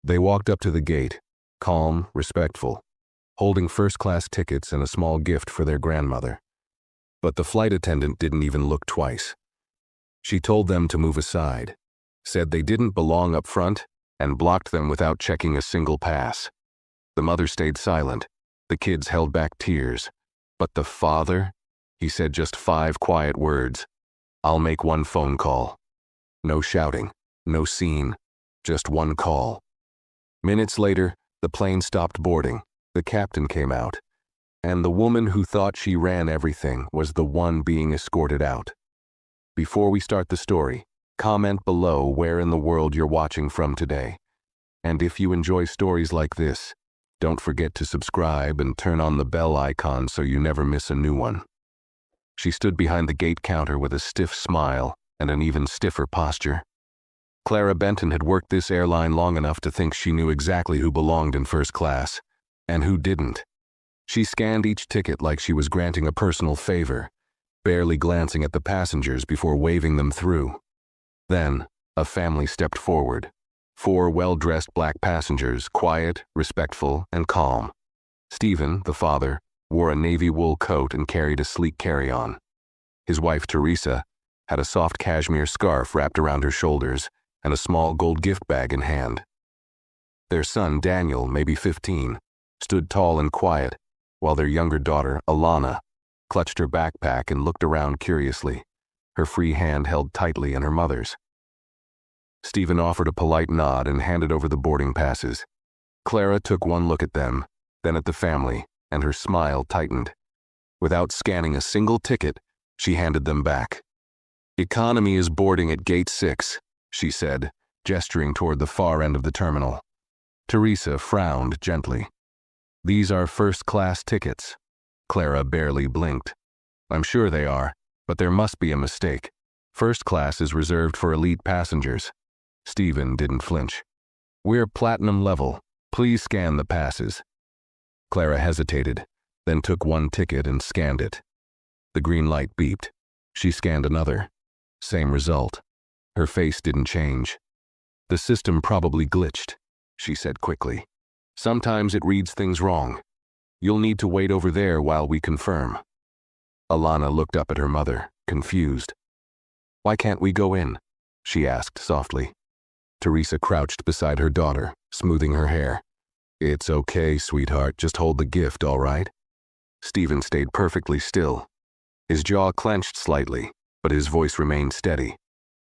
They walked up to the gate, calm, respectful, holding first-class tickets and a small gift for their grandmother. But the flight attendant didn't even look twice. She told them to move aside, said they didn't belong up front, and blocked them without checking a single pass. The mother stayed silent. The kids held back tears. But the father? He said just 5 quiet words. "I'll make one phone call." No shouting, no scene, just one call. Minutes later, the plane stopped boarding. The captain came out. And the woman who thought she ran everything was the one being escorted out. Before we start the story, comment below where in the world you're watching from today. And if you enjoy stories like this, don't forget to subscribe and turn on the bell icon so you never miss a new one. She stood behind the gate counter with a stiff smile and an even stiffer posture. Clara Benton had worked this airline long enough to think she knew exactly who belonged in first class, and who didn't. She scanned each ticket like she was granting a personal favor, barely glancing at the passengers before waving them through. Then, a family stepped forward. 4 well-dressed black passengers, quiet, respectful, and calm. Stephen, the father, wore a navy wool coat and carried a sleek carry-on. His wife, Teresa, had a soft cashmere scarf wrapped around her shoulders and a small gold gift bag in hand. Their son, Daniel, maybe 15, stood tall and quiet, while their younger daughter, Alana, clutched her backpack and looked around curiously, her free hand held tightly in her mother's. Stephen offered a polite nod and handed over the boarding passes. Clara took one look at them, then at the family, and her smile tightened. Without scanning a single ticket, she handed them back. "Economy is boarding at Gate 6, she said, gesturing toward the far end of the terminal. Teresa frowned gently. "These are first-class tickets." Clara barely blinked. "I'm sure they are, but there must be a mistake. First class is reserved for elite passengers." Stephen didn't flinch. "We're platinum level. Please scan the passes." Clara hesitated, then took one ticket and scanned it. The green light beeped. She scanned another. Same result. Her face didn't change. "The system probably glitched," she said quickly. "Sometimes it reads things wrong. You'll need to wait over there while we confirm." Alana looked up at her mother, confused. "Why can't we go in?" she asked softly. Teresa crouched beside her daughter, smoothing her hair. "It's okay, sweetheart, just hold the gift, all right?" Stephen stayed perfectly still. His jaw clenched slightly, but his voice remained steady.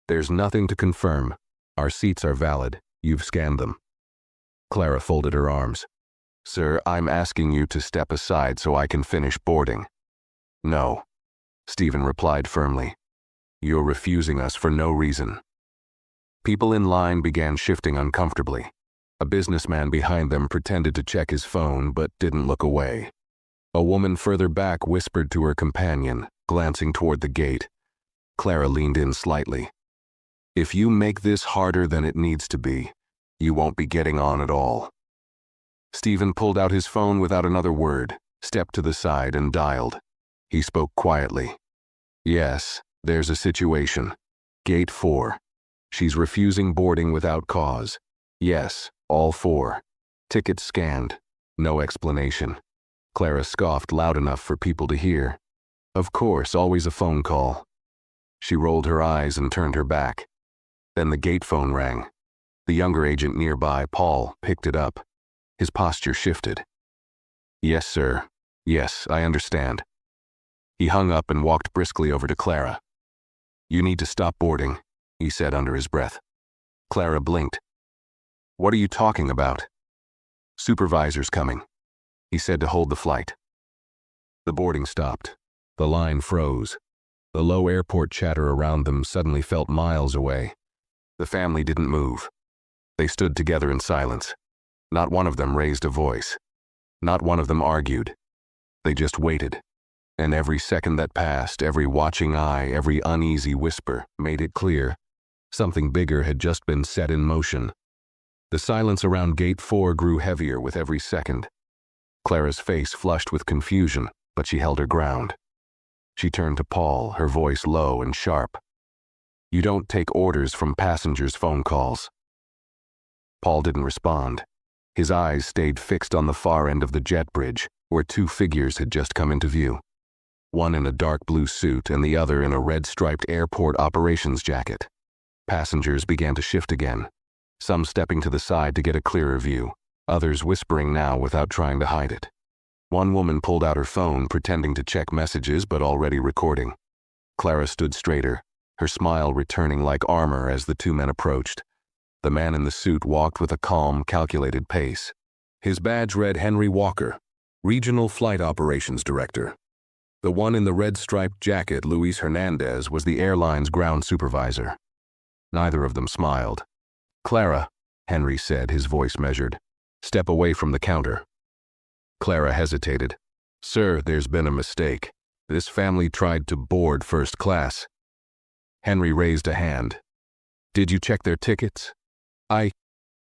"There's nothing to confirm. Our seats are valid. You've scanned them." Clara folded her arms. "Sir, I'm asking you to step aside so I can finish boarding." "No," Stephen replied firmly. "You're refusing us for no reason." People in line began shifting uncomfortably. A businessman behind them pretended to check his phone but didn't look away. A woman further back whispered to her companion, glancing toward the gate. Clara leaned in slightly. "If you make this harder than it needs to be, you won't be getting on at all." Stephen pulled out his phone without another word, stepped to the side and dialed. He spoke quietly. "Yes, there's a situation. Gate 4. She's refusing boarding without cause. Yes, all 4. Tickets scanned. No explanation." Clara scoffed loud enough for people to hear. "Of course, always a phone call." She rolled her eyes and turned her back. Then the gate phone rang. The younger agent nearby, Paul, picked it up. His posture shifted. "Yes, sir. Yes, I understand." He hung up and walked briskly over to Clara. "You need to stop boarding," he said under his breath. Clara blinked. "What are you talking about?" "Supervisor's coming," he said to hold the flight. The boarding stopped. The line froze. The low airport chatter around them suddenly felt miles away. The family didn't move. They stood together in silence. Not one of them raised a voice. Not one of them argued. They just waited. And every second that passed, every watching eye, every uneasy whisper made it clear something bigger had just been set in motion. The silence around Gate 4 grew heavier with every second. Clara's face flushed with confusion, but she held her ground. She turned to Paul, her voice low and sharp. "You don't take orders from passengers' phone calls." Paul didn't respond. His eyes stayed fixed on the far end of the jet bridge, where two figures had just come into view. One in a dark blue suit and the other in a red-striped airport operations jacket. Passengers began to shift again, some stepping to the side to get a clearer view, others whispering now without trying to hide it. One woman pulled out her phone, pretending to check messages but already recording. Clara stood straighter, her smile returning like armor as the two men approached. The man in the suit walked with a calm, calculated pace. His badge read Henry Walker, Regional Flight Operations Director. The one in the red-striped jacket, Luis Hernandez, was the airline's ground supervisor. Neither of them smiled. "Clara," Henry said, his voice measured. "Step away from the counter." Clara hesitated. "Sir, there's been a mistake. This family tried to board first class." Henry raised a hand. "Did you check their tickets?"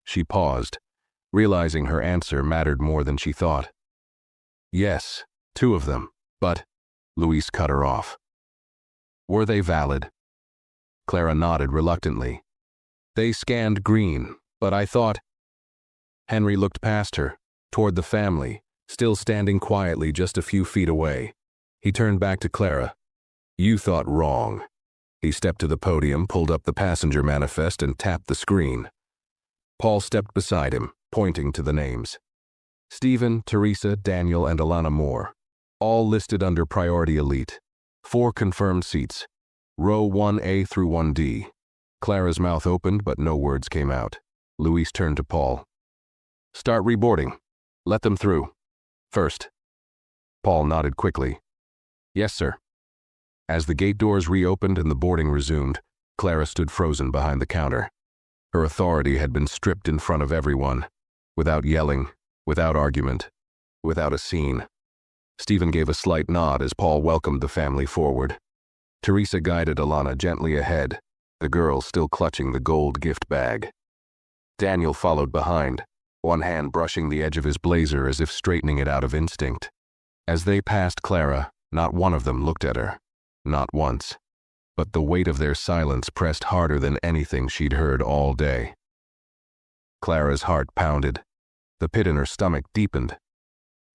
She paused, realizing her answer mattered more than she thought. "Yes, two of them, but—" Luis cut her off. "Were they valid?" Clara nodded reluctantly. "They scanned green, but I thought—" Henry looked past her, toward the family, still standing quietly just a few feet away. He turned back to Clara. "You thought wrong." He stepped to the podium, pulled up the passenger manifest, and tapped the screen. Paul stepped beside him, pointing to the names. Stephen, Teresa, Daniel, and Alana Moore, all listed under Priority Elite. 4 confirmed seats, row 1A through 1D. Clara's mouth opened, but no words came out. Luis turned to Paul. "Start reboarding. Let them through. First." Paul nodded quickly. "Yes, sir." As the gate doors reopened and the boarding resumed, Clara stood frozen behind the counter. Her authority had been stripped in front of everyone, without yelling, without argument, without a scene. Stephen gave a slight nod as Paul welcomed the family forward. Teresa guided Alana gently ahead, the girl still clutching the gold gift bag. Daniel followed behind, one hand brushing the edge of his blazer as if straightening it out of instinct. As they passed Clara, not one of them looked at her. Not once. But the weight of their silence pressed harder than anything she'd heard all day. Clara's heart pounded. The pit in her stomach deepened.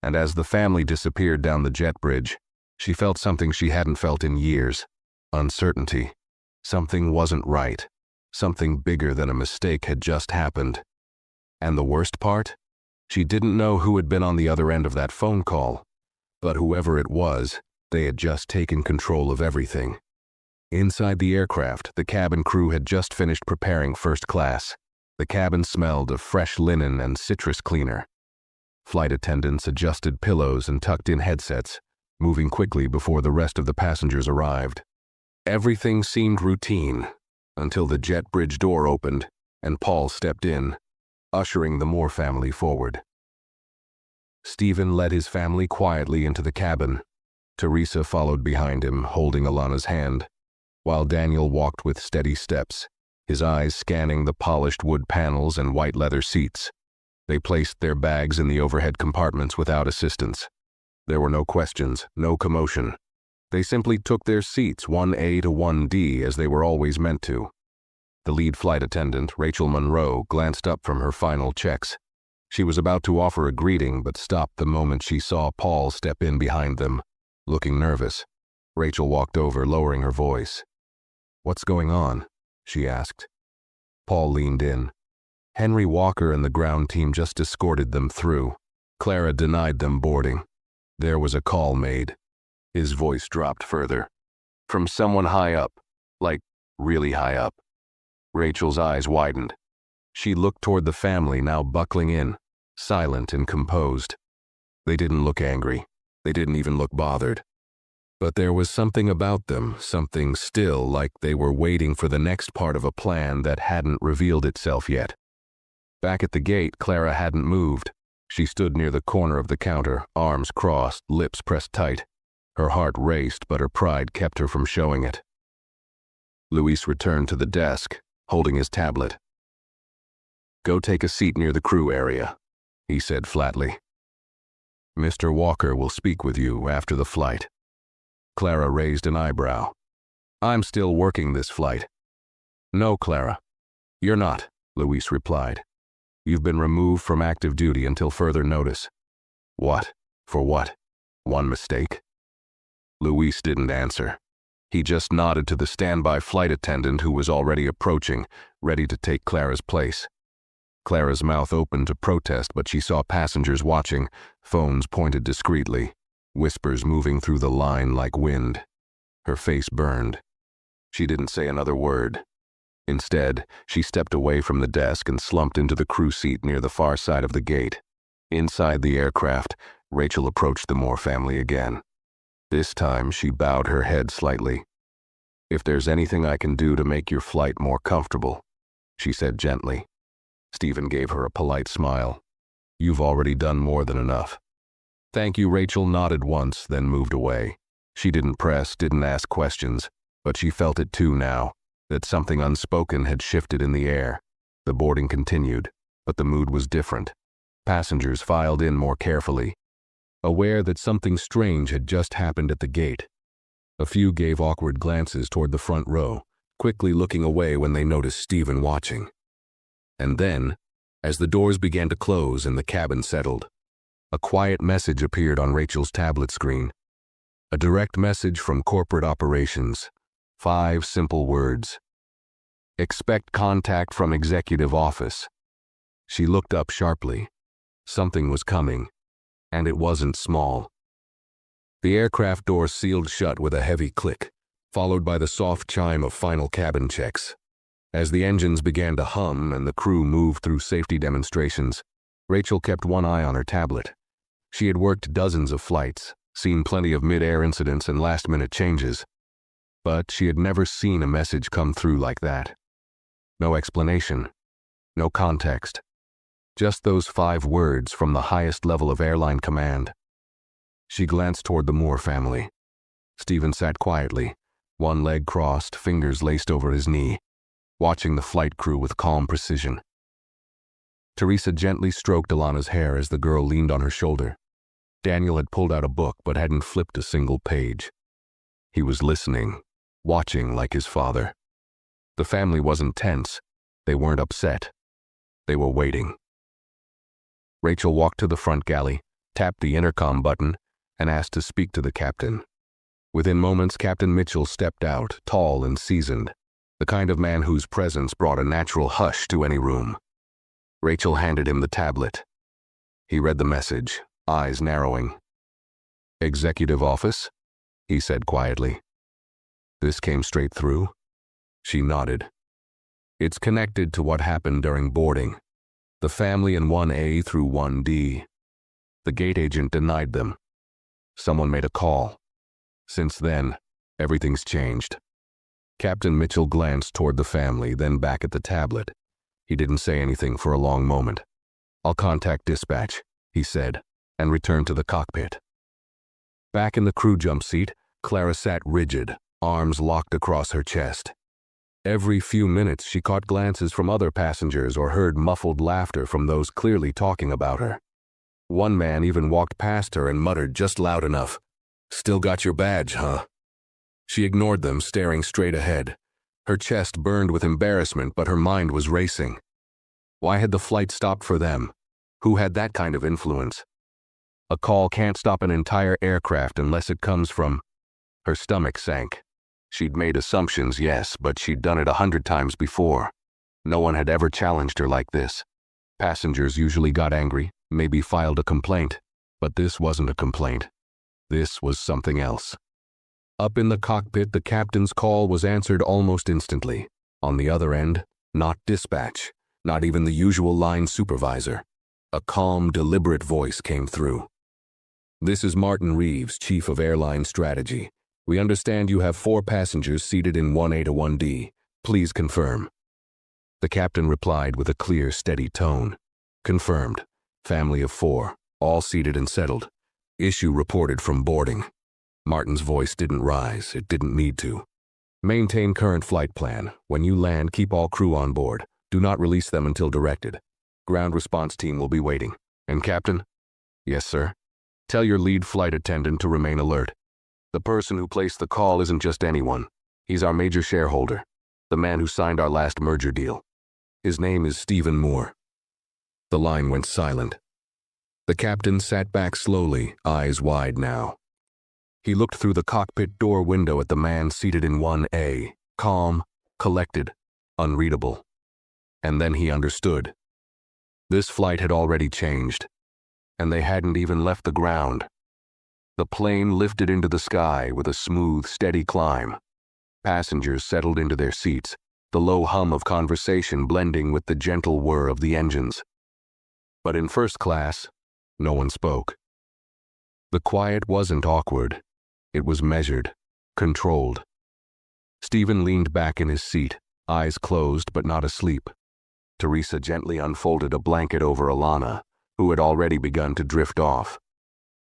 And as the family disappeared down the jet bridge, she felt something she hadn't felt in years. Uncertainty. Something wasn't right. Something bigger than a mistake had just happened. And the worst part? She didn't know who had been on the other end of that phone call. But whoever it was, they had just taken control of everything. Inside the aircraft, the cabin crew had just finished preparing first class. The cabin smelled of fresh linen and citrus cleaner. Flight attendants adjusted pillows and tucked in headsets, moving quickly before the rest of the passengers arrived. Everything seemed routine, until the jet bridge door opened and Paul stepped in, ushering the Moore family forward. Stephen led his family quietly into the cabin. Teresa followed behind him, holding Alana's hand, while Daniel walked with steady steps, his eyes scanning the polished wood panels and white leather seats. They placed their bags in the overhead compartments without assistance. There were no questions, no commotion. They simply took their seats 1A to 1D as they were always meant to. The lead flight attendant, Rachel Monroe, glanced up from her final checks. She was about to offer a greeting but stopped the moment she saw Paul step in behind them, looking nervous. Rachel walked over, lowering her voice. "What's going on?" she asked. Paul leaned in. Henry Walker and the ground team just escorted them through. Clara denied them boarding. There was a call made. His voice dropped further. From someone high up, like really high up. Rachel's eyes widened. She looked toward the family now buckling in, silent and composed. They didn't look angry. They didn't even look bothered. But there was something about them, something still like they were waiting for the next part of a plan that hadn't revealed itself yet. Back at the gate, Clara hadn't moved. She stood near the corner of the counter, arms crossed, lips pressed tight. Her heart raced, but her pride kept her from showing it. Luis returned to the desk, holding his tablet. "Go take a seat near the crew area," he said flatly. "Mr. Walker will speak with you after the flight." Clara raised an eyebrow. "I'm still working this flight." "No, Clara. You're not," Luis replied. You've been removed from active duty until further notice. What? For what? One mistake? Luis didn't answer. He just nodded to the standby flight attendant who was already approaching, ready to take Clara's place. Clara's mouth opened to protest, but she saw passengers watching, phones pointed discreetly, whispers moving through the line like wind. Her face burned. She didn't say another word. Instead, she stepped away from the desk and slumped into the crew seat near the far side of the gate. Inside the aircraft, Rachel approached the Moore family again. This time, she bowed her head slightly. "If there's anything I can do to make your flight more comfortable," she said gently. Stephen gave her a polite smile. "You've already done more than enough." "Thank you," Rachel nodded once, then moved away. She didn't press, didn't ask questions, but she felt it too now, that something unspoken had shifted in the air. The boarding continued, but the mood was different. Passengers filed in more carefully, aware that something strange had just happened at the gate. A few gave awkward glances toward the front row, quickly looking away when they noticed Stephen watching. And then, as the doors began to close and the cabin settled, a quiet message appeared on Rachel's tablet screen. A direct message from corporate operations. 5 simple words. "Expect contact from executive office." She looked up sharply. Something was coming, and it wasn't small. The aircraft door sealed shut with a heavy click, followed by the soft chime of final cabin checks. As the engines began to hum and the crew moved through safety demonstrations, Rachel kept one eye on her tablet. She had worked dozens of flights, seen plenty of mid-air incidents and last-minute changes, but she had never seen a message come through like that. No explanation, no context, just those 5 words from the highest level of airline command. She glanced toward the Moore family. Stephen sat quietly, one leg crossed, fingers laced over his knee, watching the flight crew with calm precision. Teresa gently stroked Alana's hair as the girl leaned on her shoulder. Daniel had pulled out a book but hadn't flipped a single page. He was listening, watching like his father. The family wasn't tense. They weren't upset. They were waiting. Rachel walked to the front galley, tapped the intercom button, and asked to speak to the captain. Within moments, Captain Mitchell stepped out, tall and seasoned, the kind of man whose presence brought a natural hush to any room. Rachel handed him the tablet. He read the message, eyes narrowing. "Executive office?" he said quietly. "This came straight through?" She nodded. "It's connected to what happened during boarding. The family in 1A through 1D. The gate agent denied them. Someone made a call. Since then, everything's changed." Captain Mitchell glanced toward the family, then back at the tablet. He didn't say anything for a long moment. "I'll contact dispatch," he said, and returned to the cockpit. Back in the crew jump seat, Clara sat rigid, arms locked across her chest. Every few minutes she caught glances from other passengers or heard muffled laughter from those clearly talking about her. One man even walked past her and muttered just loud enough, "Still got your badge, huh?" She ignored them, staring straight ahead. Her chest burned with embarrassment, but her mind was racing. Why had the flight stopped for them? Who had that kind of influence? A call can't stop an entire aircraft unless it comes from... Her stomach sank. She'd made assumptions, yes, but she'd done it 100 times before. No one had ever challenged her like this. Passengers usually got angry, maybe filed a complaint, but this wasn't a complaint. This was something else. Up in the cockpit, the captain's call was answered almost instantly. On the other end, not dispatch, not even the usual line supervisor. A calm, deliberate voice came through. "This is Martin Reeves, Chief of Airline Strategy. We understand you have 4 passengers seated in 1A to 1D. Please confirm." The captain replied with a clear, steady tone. "Confirmed. Family of 4, all seated and settled. Issue reported from boarding." Martin's voice didn't rise. It didn't need to. "Maintain current flight plan. When you land, keep all crew on board. Do not release them until directed. Ground response team will be waiting. And Captain?" "Yes, sir." "Tell your lead flight attendant to remain alert. The person who placed the call isn't just anyone. He's our major shareholder, the man who signed our last merger deal. His name is Stephen Moore." The line went silent. The captain sat back slowly, eyes wide now. He looked through the cockpit door window at the man seated in 1A, calm, collected, unreadable. And then he understood. This flight had already changed, and they hadn't even left the ground. The plane lifted into the sky with a smooth, steady climb. Passengers settled into their seats, the low hum of conversation blending with the gentle whir of the engines. But in first class, no one spoke. The quiet wasn't awkward. It was measured, controlled. Stephen leaned back in his seat, eyes closed but not asleep. Teresa gently unfolded a blanket over Alana, who had already begun to drift off.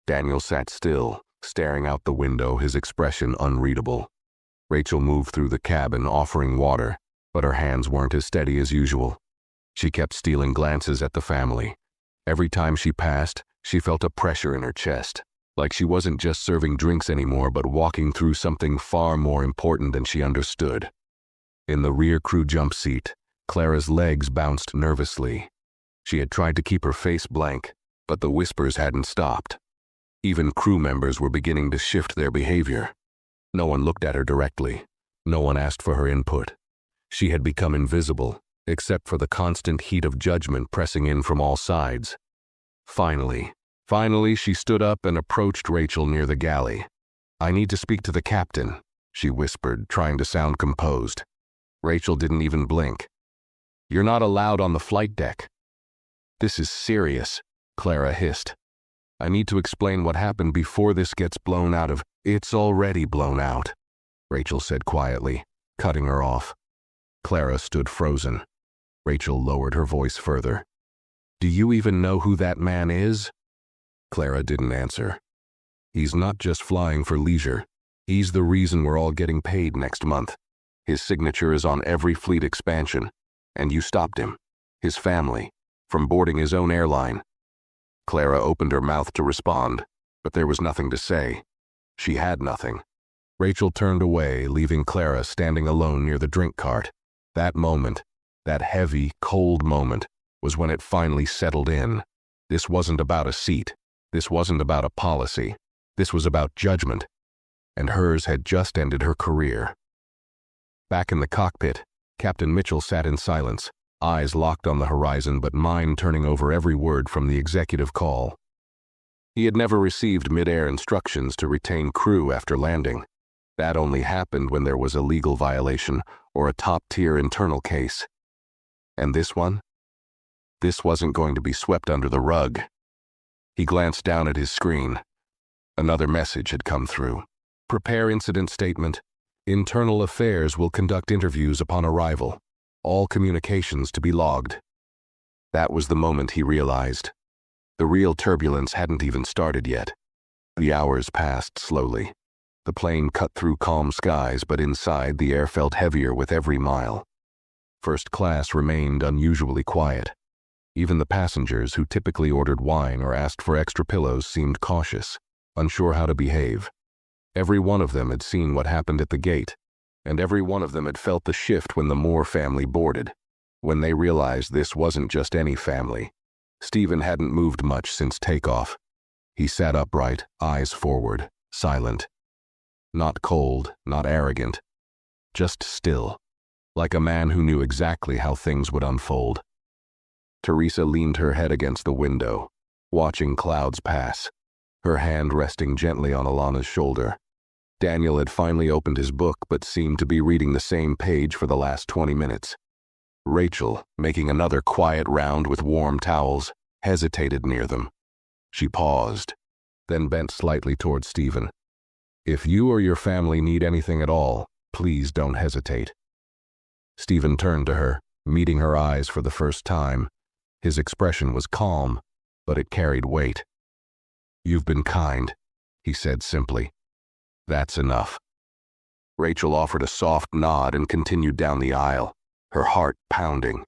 Daniel sat still, staring out the window, his expression unreadable. Rachel moved through the cabin, offering water, but her hands weren't as steady as usual. She kept stealing glances at the family. Every time she passed, she felt a pressure in her chest, like she wasn't just serving drinks anymore but walking through something far more important than she understood. In the rear crew jump seat, Clara's legs bounced nervously. She had tried to keep her face blank, but the whispers hadn't stopped. Even crew members were beginning to shift their behavior. No one looked at her directly. No one asked for her input. She had become invisible, except for the constant heat of judgment pressing in from all sides. Finally, she stood up and approached Rachel near the galley. "I need to speak to the captain," she whispered, trying to sound composed. Rachel didn't even blink. "You're not allowed on the flight deck." "This is serious," Clara hissed. "I need to explain what happened before this gets blown out of—" "It's already blown out," Rachel said quietly, cutting her off. Clara stood frozen. Rachel lowered her voice further. "Do you even know who that man is?" Clara didn't answer. "He's not just flying for leisure. He's the reason we're all getting paid next month. His signature is on every fleet expansion, and you stopped him, his family, from boarding his own airline." Clara opened her mouth to respond, but there was nothing to say. She had nothing. Rachel turned away, leaving Clara standing alone near the drink cart. That moment, that heavy, cold moment, was when it finally settled in. This wasn't about a seat. This wasn't about a policy. This was about judgment. And hers had just ended her career. Back in the cockpit, Captain Mitchell sat in silence, eyes locked on the horizon but mind turning over every word from the executive call. He had never received mid-air instructions to retain crew after landing. That only happened when there was a legal violation or a top-tier internal case. And this one? This wasn't going to be swept under the rug. He glanced down at his screen. Another message had come through. "Prepare incident statement. Internal Affairs will conduct interviews upon arrival. All communications to be logged." That was the moment he realized. The real turbulence hadn't even started yet. The hours passed slowly. The plane cut through calm skies, but inside the air felt heavier with every mile. First class remained unusually quiet. Even the passengers who typically ordered wine or asked for extra pillows seemed cautious, unsure how to behave. Every one of them had seen what happened at the gate, and every one of them had felt the shift when the Moore family boarded, when they realized this wasn't just any family. Stephen hadn't moved much since takeoff. He sat upright, eyes forward, silent. Not cold, not arrogant, just still, like a man who knew exactly how things would unfold. Teresa leaned her head against the window, watching clouds pass, her hand resting gently on Alana's shoulder. Daniel had finally opened his book but seemed to be reading the same page for the last 20 minutes. Rachel, making another quiet round with warm towels, hesitated near them. She paused, then bent slightly toward Stephen. "If you or your family need anything at all, please don't hesitate." Stephen turned to her, meeting her eyes for the first time. His expression was calm, but it carried weight. "You've been kind," he said simply. "That's enough." Rachel offered a soft nod and continued down the aisle, her heart pounding.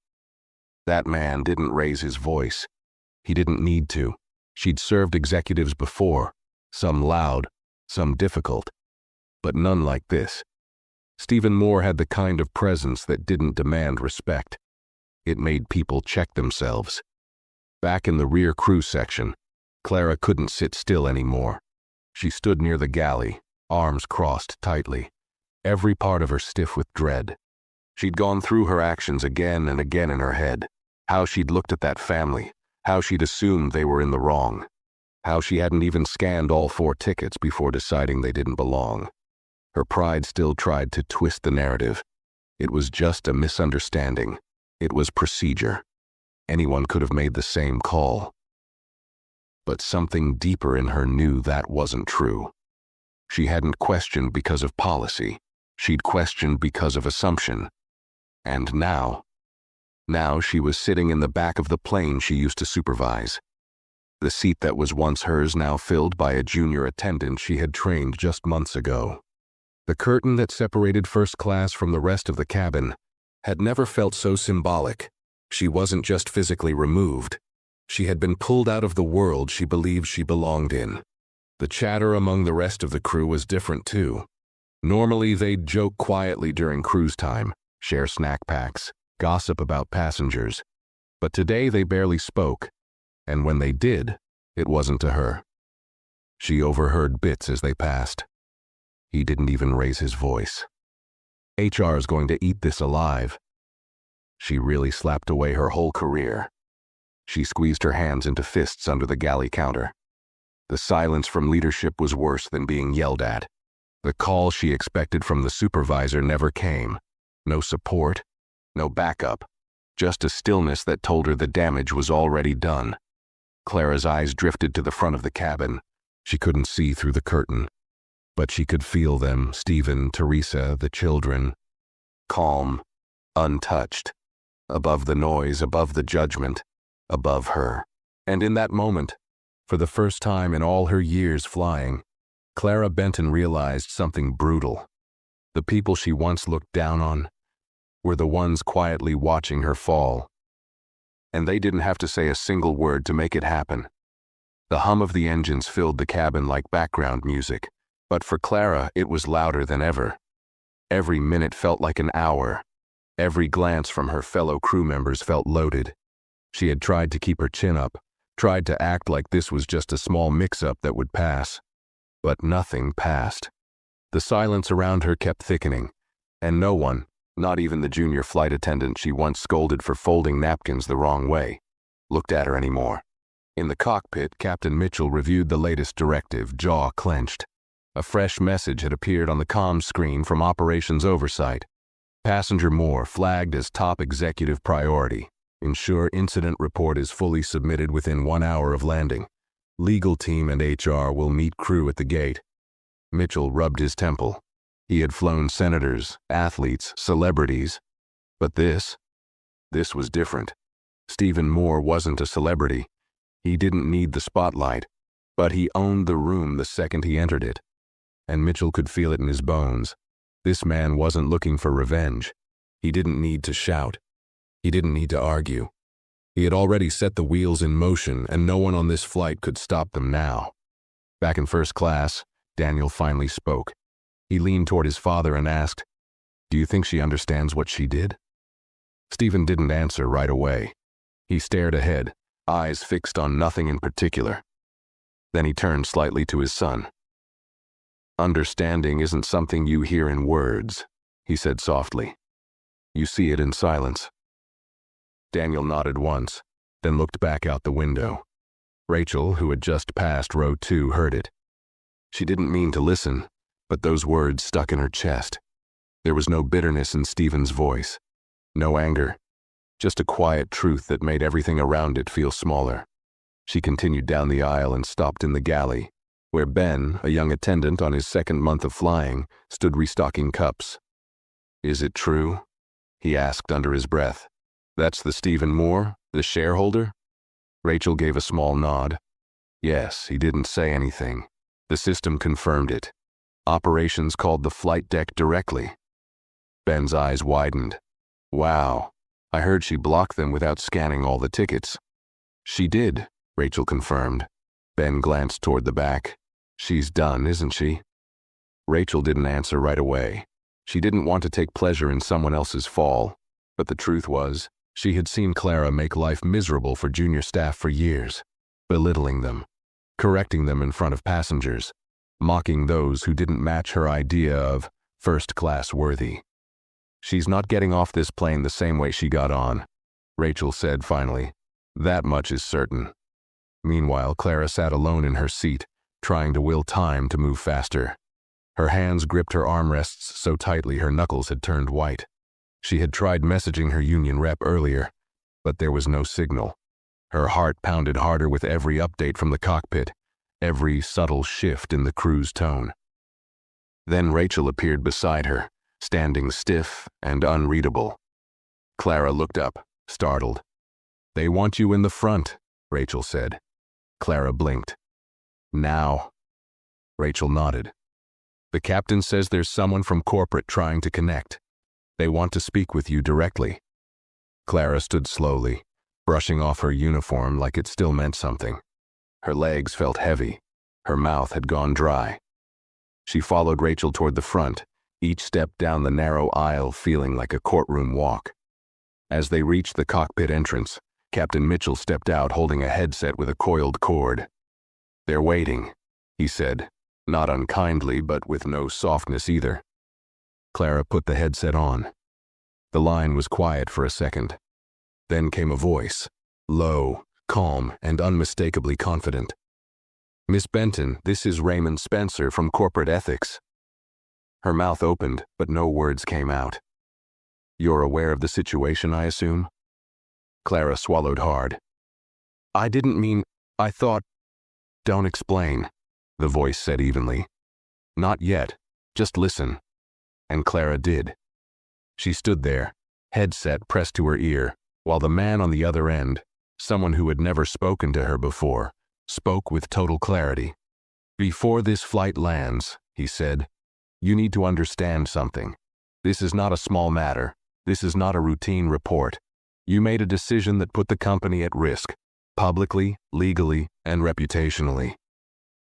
That man didn't raise his voice. He didn't need to. She'd served executives before, some loud, some difficult, but none like this. Stephen Moore had the kind of presence that didn't demand respect. It made people check themselves. Back in the rear crew section, Clara couldn't sit still anymore. She stood near the galley, arms crossed tightly, every part of her stiff with dread. She'd gone through her actions again and again in her head. How she'd looked at that family, how she'd assumed they were in the wrong, how she hadn't even scanned all 4 tickets before deciding they didn't belong. Her pride still tried to twist the narrative. It was just a misunderstanding. It was procedure. Anyone could have made the same call. But something deeper in her knew that wasn't true. She hadn't questioned because of policy. She'd questioned because of assumption. And now she was sitting in the back of the plane she used to supervise. The seat that was once hers now filled by a junior attendant she had trained just months ago. The curtain that separated first class from the rest of the cabin had never felt so symbolic. She wasn't just physically removed. She had been pulled out of the world she believed she belonged in. The chatter among the rest of the crew was different too. Normally they'd joke quietly during cruise time, share snack packs, gossip about passengers. But today they barely spoke, and when they did, it wasn't to her. She overheard bits as they passed. He didn't even raise his voice. HR's going to eat this alive. She really slapped away her whole career. She squeezed her hands into fists under the galley counter. The silence from leadership was worse than being yelled at. The call she expected from the supervisor never came. No support, no backup, just a stillness that told her the damage was already done. Clara's eyes drifted to the front of the cabin. She couldn't see through the curtain, but she could feel them, Stephen, Teresa, the children. Calm, untouched, above the noise, above the judgment, above her. And in that moment, for the first time in all her years flying, Clara Benton realized something brutal. The people she once looked down on were the ones quietly watching her fall. And they didn't have to say a single word to make it happen. The hum of the engines filled the cabin like background music, but for Clara it was louder than ever. Every minute felt like an hour. Every glance from her fellow crew members felt loaded. She had tried to keep her chin up, tried to act like this was just a small mix-up that would pass. But nothing passed. The silence around her kept thickening, and no one, not even the junior flight attendant she once scolded for folding napkins the wrong way, looked at her anymore. In the cockpit, Captain Mitchell reviewed the latest directive, jaw clenched. A fresh message had appeared on the comms screen from Operations Oversight. Passenger Moore flagged as top executive priority. Ensure incident report is fully submitted within 1 hour of landing. Legal team and HR will meet crew at the gate. Mitchell rubbed his temple. He had flown senators, athletes, celebrities. But this was different. Stephen Moore wasn't a celebrity. He didn't need the spotlight, but he owned the room the second he entered it. And Mitchell could feel it in his bones. This man wasn't looking for revenge. He didn't need to shout. He didn't need to argue. He had already set the wheels in motion, and no one on this flight could stop them now. Back in first class, Daniel finally spoke. He leaned toward his father and asked, "Do you think she understands what she did?" Stephen didn't answer right away. He stared ahead, eyes fixed on nothing in particular. Then he turned slightly to his son. "Understanding isn't something you hear in words," he said softly. "You see it in silence." Daniel nodded once, then looked back out the window. Rachel, who had just passed row 2, heard it. She didn't mean to listen, but those words stuck in her chest. There was no bitterness in Stephen's voice, no anger, just a quiet truth that made everything around it feel smaller. She continued down the aisle and stopped in the galley, where Ben, a young attendant on his 2nd month of flying, stood restocking cups. "Is it true?" he asked under his breath. "That's the Stephen Moore, the shareholder?" Rachel gave a small nod. Yes, he didn't say anything. The system confirmed it. Operations called the flight deck directly. Ben's eyes widened. "Wow, I heard she blocked them without scanning all the tickets." "She did," Rachel confirmed. Ben glanced toward the back. "She's done, isn't she?" Rachel didn't answer right away. She didn't want to take pleasure in someone else's fall, but the truth was, She had seen Clara make life miserable for junior staff for years, belittling them, correcting them in front of passengers, mocking those who didn't match her idea of first-class worthy. "She's not getting off this plane the same way she got on," Rachel said finally. "That much is certain." Meanwhile, Clara sat alone in her seat, trying to will time to move faster. Her hands gripped her armrests so tightly her knuckles had turned white. She had tried messaging her union rep earlier, but there was no signal. Her heart pounded harder with every update from the cockpit, every subtle shift in the crew's tone. Then Rachel appeared beside her, standing stiff and unreadable. Clara looked up, startled. "They want you in the front," Rachel said. Clara blinked. "Now?" Rachel nodded. "The captain says there's someone from corporate trying to connect. They want to speak with you directly." Clara stood slowly, brushing off her uniform like it still meant something. Her legs felt heavy. Her mouth had gone dry. She followed Rachel toward the front, each step down the narrow aisle feeling like a courtroom walk. As they reached the cockpit entrance, Captain Mitchell stepped out holding a headset with a coiled cord. "They're waiting," he said, not unkindly but with no softness either. Clara put the headset on. The line was quiet for a second. Then came a voice, low, calm, and unmistakably confident. "Miss Benton, this is Raymond Spencer from Corporate Ethics." Her mouth opened, but no words came out. "You're aware of the situation, I assume?" Clara swallowed hard. "I didn't mean, I thought—" "Don't explain," the voice said evenly. "Not yet. Just listen." And Clara did. She stood there, headset pressed to her ear, while the man on the other end, someone who had never spoken to her before, spoke with total clarity. "Before this flight lands," he said, "you need to understand something. This is not a small matter. This is not a routine report. You made a decision that put the company at risk, publicly, legally, and reputationally."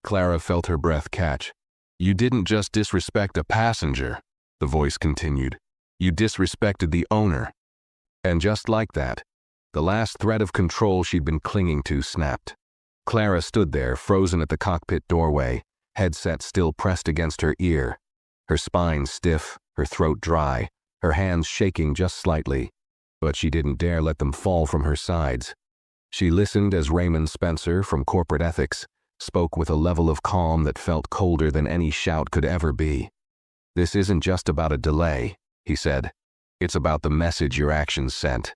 Clara felt her breath catch. "You didn't just disrespect a passenger," the voice continued. "You disrespected the owner." And just like that, the last thread of control she'd been clinging to snapped. Clara stood there, frozen at the cockpit doorway, headset still pressed against her ear, her spine stiff, her throat dry, her hands shaking just slightly, but she didn't dare let them fall from her sides. She listened as Raymond Spencer from Corporate Ethics spoke with a level of calm that felt colder than any shout could ever be. "This isn't just about a delay," he said. "It's about the message your actions sent.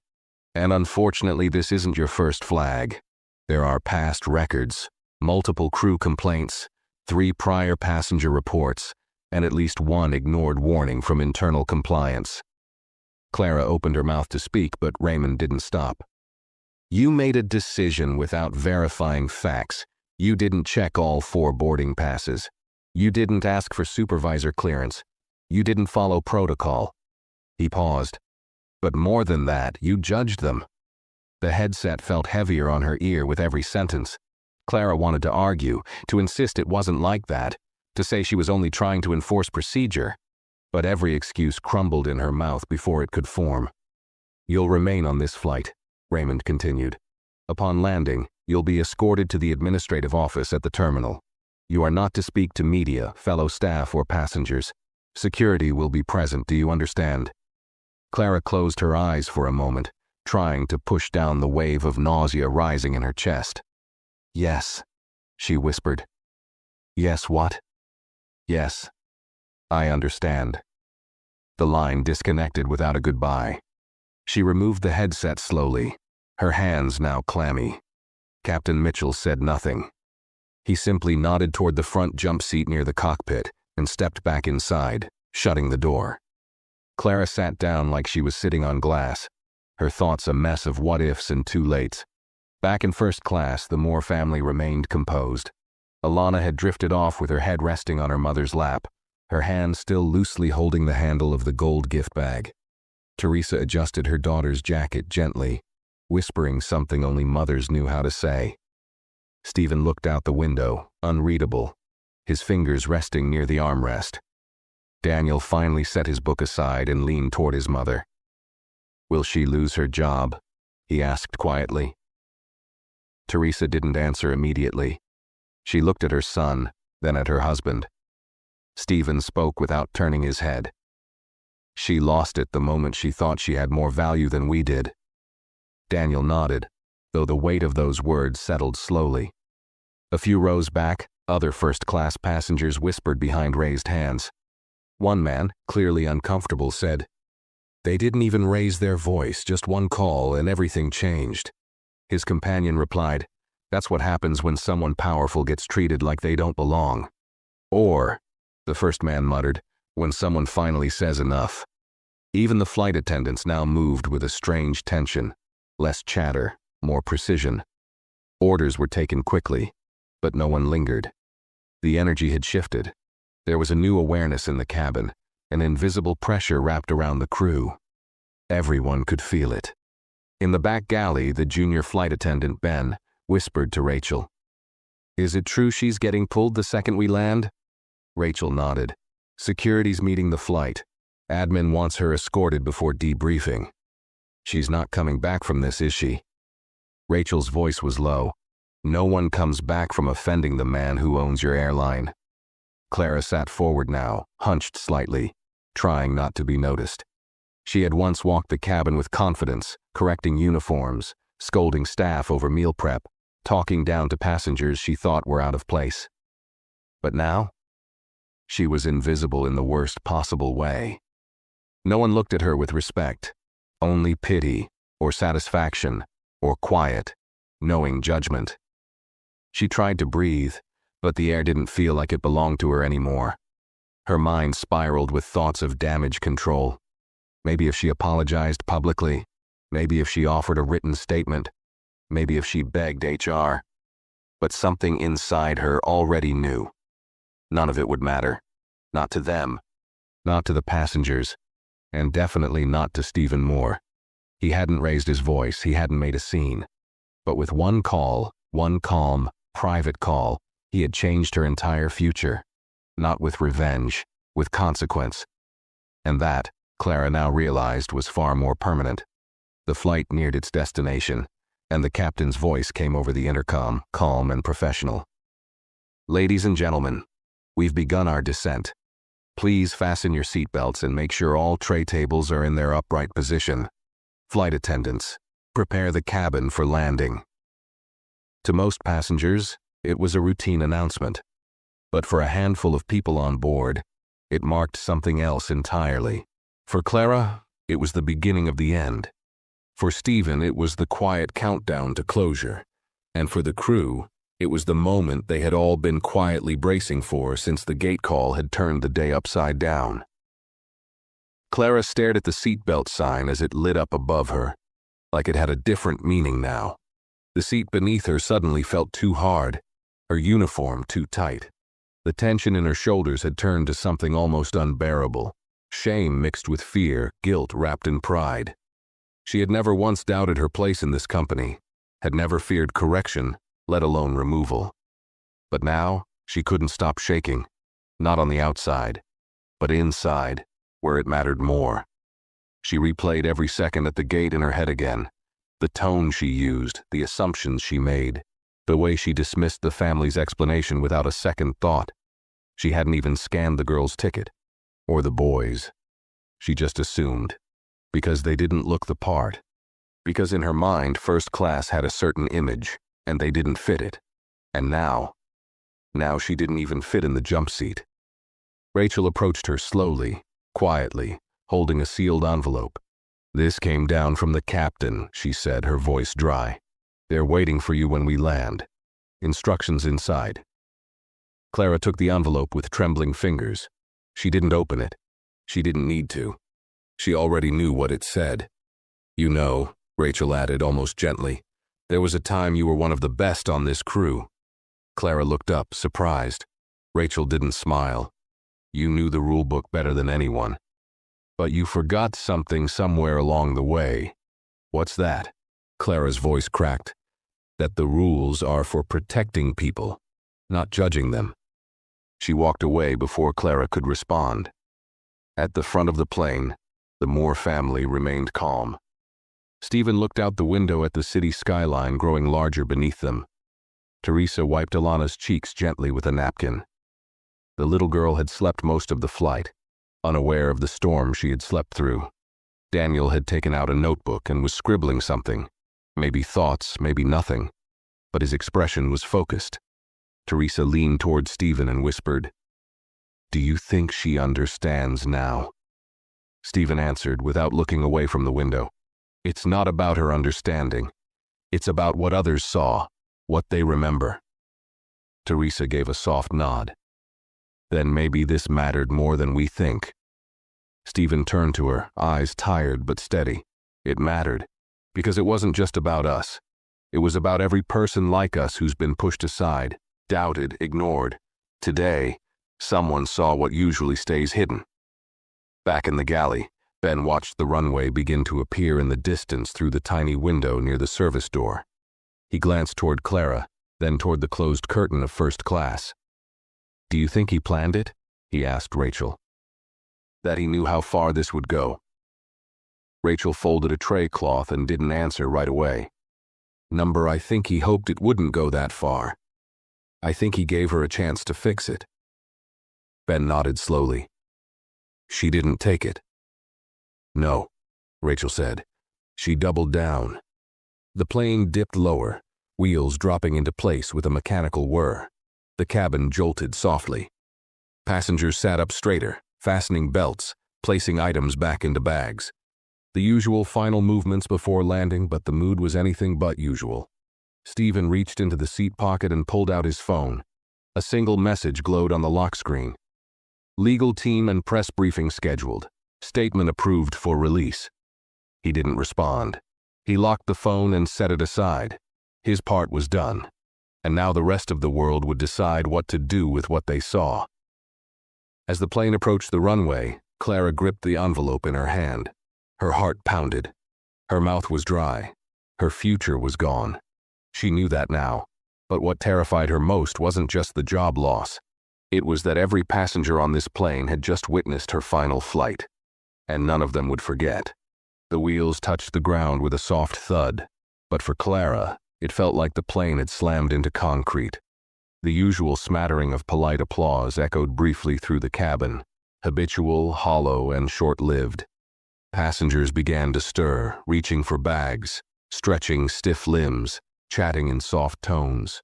And unfortunately, this isn't your first flag. There are past records, multiple crew complaints, 3 prior passenger reports, and at least 1 ignored warning from internal compliance." Clara opened her mouth to speak, but Raymond didn't stop. "You made a decision without verifying facts. You didn't check all 4 boarding passes. You didn't ask for supervisor clearance. You didn't follow protocol." He paused. "But more than that, you judged them." The headset felt heavier on her ear with every sentence. Clara wanted to argue, to insist it wasn't like that, to say she was only trying to enforce procedure. But every excuse crumbled in her mouth before it could form. "You'll remain on this flight," Raymond continued. "Upon landing, you'll be escorted to the administrative office at the terminal. You are not to speak to media, fellow staff, or passengers. Security will be present, do you understand?" Clara closed her eyes for a moment, trying to push down the wave of nausea rising in her chest. "Yes," she whispered. "Yes, what?" "Yes, I understand." The line disconnected without a goodbye. She removed the headset slowly, her hands now clammy. Captain Mitchell said nothing. He simply nodded toward the front jump seat near the cockpit and stepped back inside, shutting the door. Clara sat down like she was sitting on glass, her thoughts a mess of what-ifs and too-lates. Back in first class, the Moore family remained composed. Alana had drifted off with her head resting on her mother's lap, her hand still loosely holding the handle of the gold gift bag. Teresa adjusted her daughter's jacket gently, whispering something only mothers knew how to say. Stephen looked out the window, unreadable, his fingers resting near the armrest. Daniel finally set his book aside and leaned toward his mother. Will she lose her job? He asked quietly. Teresa didn't answer immediately. She looked at her son, then at her husband. Stephen spoke without turning his head. She lost it the moment she thought she had more value than we did. Daniel nodded, though the weight of those words settled slowly. A few rows back, other first-class passengers whispered behind raised hands. One man, clearly uncomfortable, said, "They didn't even raise their voice, just one call and everything changed." His companion replied, "That's what happens when someone powerful gets treated like they don't belong." Or, the first man muttered, when someone finally says enough. Even the flight attendants now moved with a strange tension. Less chatter, more precision. Orders were taken quickly, but no one lingered. The energy had shifted. There was a new awareness in the cabin, an invisible pressure wrapped around the crew. Everyone could feel it. In the back galley, the junior flight attendant, Ben, whispered to Rachel, "Is it true she's getting pulled the second we land?" Rachel nodded. "Security's meeting the flight. Admin wants her escorted before debriefing. She's not coming back from this, is she?" Rachel's voice was low. "No one comes back from offending the man who owns your airline." Clara sat forward now, hunched slightly, trying not to be noticed. She had once walked the cabin with confidence, correcting uniforms, scolding staff over meal prep, talking down to passengers she thought were out of place. But now, she was invisible in the worst possible way. No one looked at her with respect, only pity, or satisfaction, or quiet, knowing judgment. She tried to breathe, but the air didn't feel like it belonged to her anymore. Her mind spiraled with thoughts of damage control. Maybe if she apologized publicly, maybe if she offered a written statement, maybe if she begged HR. But something inside her already knew. None of it would matter. Not to them, not to the passengers, and definitely not to Stephen Moore. He hadn't raised his voice, he hadn't made a scene. But with one call, one calm, private call, he had changed her entire future. Not with revenge, with consequence. And that, Clara now realized, was far more permanent. The flight neared its destination, and the captain's voice came over the intercom, calm and professional. "Ladies and gentlemen, we've begun our descent. Please fasten your seatbelts and make sure all tray tables are in their upright position. Flight attendants, prepare the cabin for landing." To most passengers, it was a routine announcement. But for a handful of people on board, it marked something else entirely. For Clara, it was the beginning of the end. For Stephen, it was the quiet countdown to closure. And for the crew, it was the moment they had all been quietly bracing for since the gate call had turned the day upside down. Clara stared at the seatbelt sign as it lit up above her, like it had a different meaning now. The seat beneath her suddenly felt too hard, her uniform too tight. The tension in her shoulders had turned to something almost unbearable, shame mixed with fear, guilt wrapped in pride. She had never once doubted her place in this company, had never feared correction, let alone removal. But now, she couldn't stop shaking, not on the outside, but inside, where it mattered more. She replayed every second at the gate in her head again, the tone she used, the assumptions she made, the way she dismissed the family's explanation without a second thought. She hadn't even scanned the girl's ticket, or the boys'. She just assumed, because they didn't look the part. Because in her mind, first class had a certain image, and they didn't fit it. And now she didn't even fit in the jump seat. Rachel approached her slowly, quietly, holding a sealed envelope. "This came down from the captain," she said, her voice dry. "They're waiting for you when we land. Instructions inside." Clara took the envelope with trembling fingers. She didn't open it. She didn't need to. She already knew what it said. "You know," Rachel added almost gently, "there was a time you were one of the best on this crew." Clara looked up, surprised. Rachel didn't smile. "You knew the rule book better than anyone. But you forgot something somewhere along the way." "What's that?" Clara's voice cracked. "That the rules are for protecting people, not judging them." She walked away before Clara could respond. At the front of the plane, the Moore family remained calm. Stephen looked out the window at the city skyline growing larger beneath them. Teresa wiped Alana's cheeks gently with a napkin. The little girl had slept most of the flight, unaware of the storm she had slept through. Daniel had taken out a notebook and was scribbling something, maybe thoughts, maybe nothing, but his expression was focused. Teresa leaned toward Stephen and whispered, "Do you think she understands now?" Stephen answered without looking away from the window. "It's not about her understanding. It's about what others saw, what they remember." Teresa gave a soft nod. "Then maybe this mattered more than we think." Stephen turned to her, eyes tired but steady. It mattered, because it wasn't just about us. It was about every person like us who's been pushed aside, doubted, ignored. Today, someone saw what usually stays hidden. Back in the galley, Ben watched the runway begin to appear in the distance through the tiny window near the service door. He glanced toward Clara, then toward the closed curtain of first class. "Do you think he planned it?" he asked Rachel. "That he knew how far this would go?" Rachel folded a tray cloth and didn't answer right away. I think he hoped it wouldn't go that far. I think he gave her a chance to fix it." Ben nodded slowly. "She didn't take it." "No," Rachel said. She doubled down. The plane dipped lower, wheels dropping into place with a mechanical whir. The cabin jolted softly. Passengers sat up straighter, fastening belts, placing items back into bags. The usual final movements before landing, but the mood was anything but usual. Stephen reached into the seat pocket and pulled out his phone. A single message glowed on the lock screen. "Legal team and press briefing scheduled. Statement approved for release." He didn't respond. He locked the phone and set it aside. His part was done, and now the rest of the world would decide what to do with what they saw. As the plane approached the runway, Clara gripped the envelope in her hand. Her heart pounded. Her mouth was dry. Her future was gone. She knew that now, but what terrified her most wasn't just the job loss. It was that every passenger on this plane had just witnessed her final flight, and none of them would forget. The wheels touched the ground with a soft thud, but for Clara, it felt like the plane had slammed into concrete. The usual smattering of polite applause echoed briefly through the cabin, habitual, hollow, and short-lived. Passengers began to stir, reaching for bags, stretching stiff limbs, chatting in soft tones.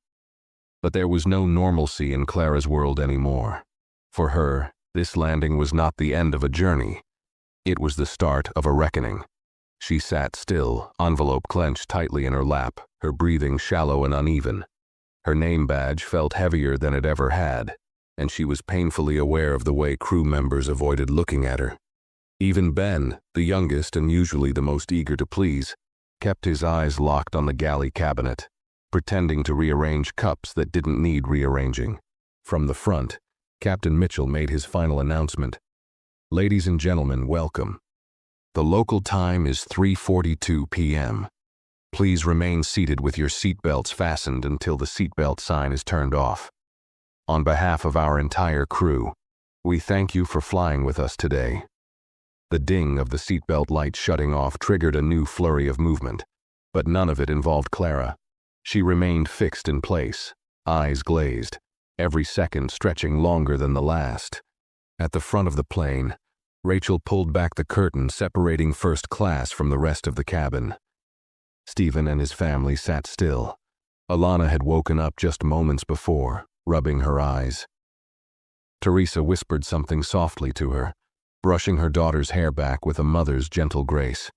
But there was no normalcy in Clara's world anymore. For her, this landing was not the end of a journey. It was the start of a reckoning. She sat still, envelope clenched tightly in her lap, her breathing shallow and uneven. Her name badge felt heavier than it ever had, and she was painfully aware of the way crew members avoided looking at her. Even Ben, the youngest and usually the most eager to please, kept his eyes locked on the galley cabinet, pretending to rearrange cups that didn't need rearranging. From the front, Captain Mitchell made his final announcement. "Ladies and gentlemen, welcome. The local time is 3:42 p.m. Please remain seated with your seatbelts fastened until the seatbelt sign is turned off. On behalf of our entire crew, we thank you for flying with us today." The ding of the seatbelt light shutting off triggered a new flurry of movement, but none of it involved Clara. She remained fixed in place, eyes glazed, every second stretching longer than the last. At the front of the plane, Rachel pulled back the curtain separating first class from the rest of the cabin. Stephen and his family sat still. Alana had woken up just moments before, rubbing her eyes. Teresa whispered something softly to her, brushing her daughter's hair back with a mother's gentle grace.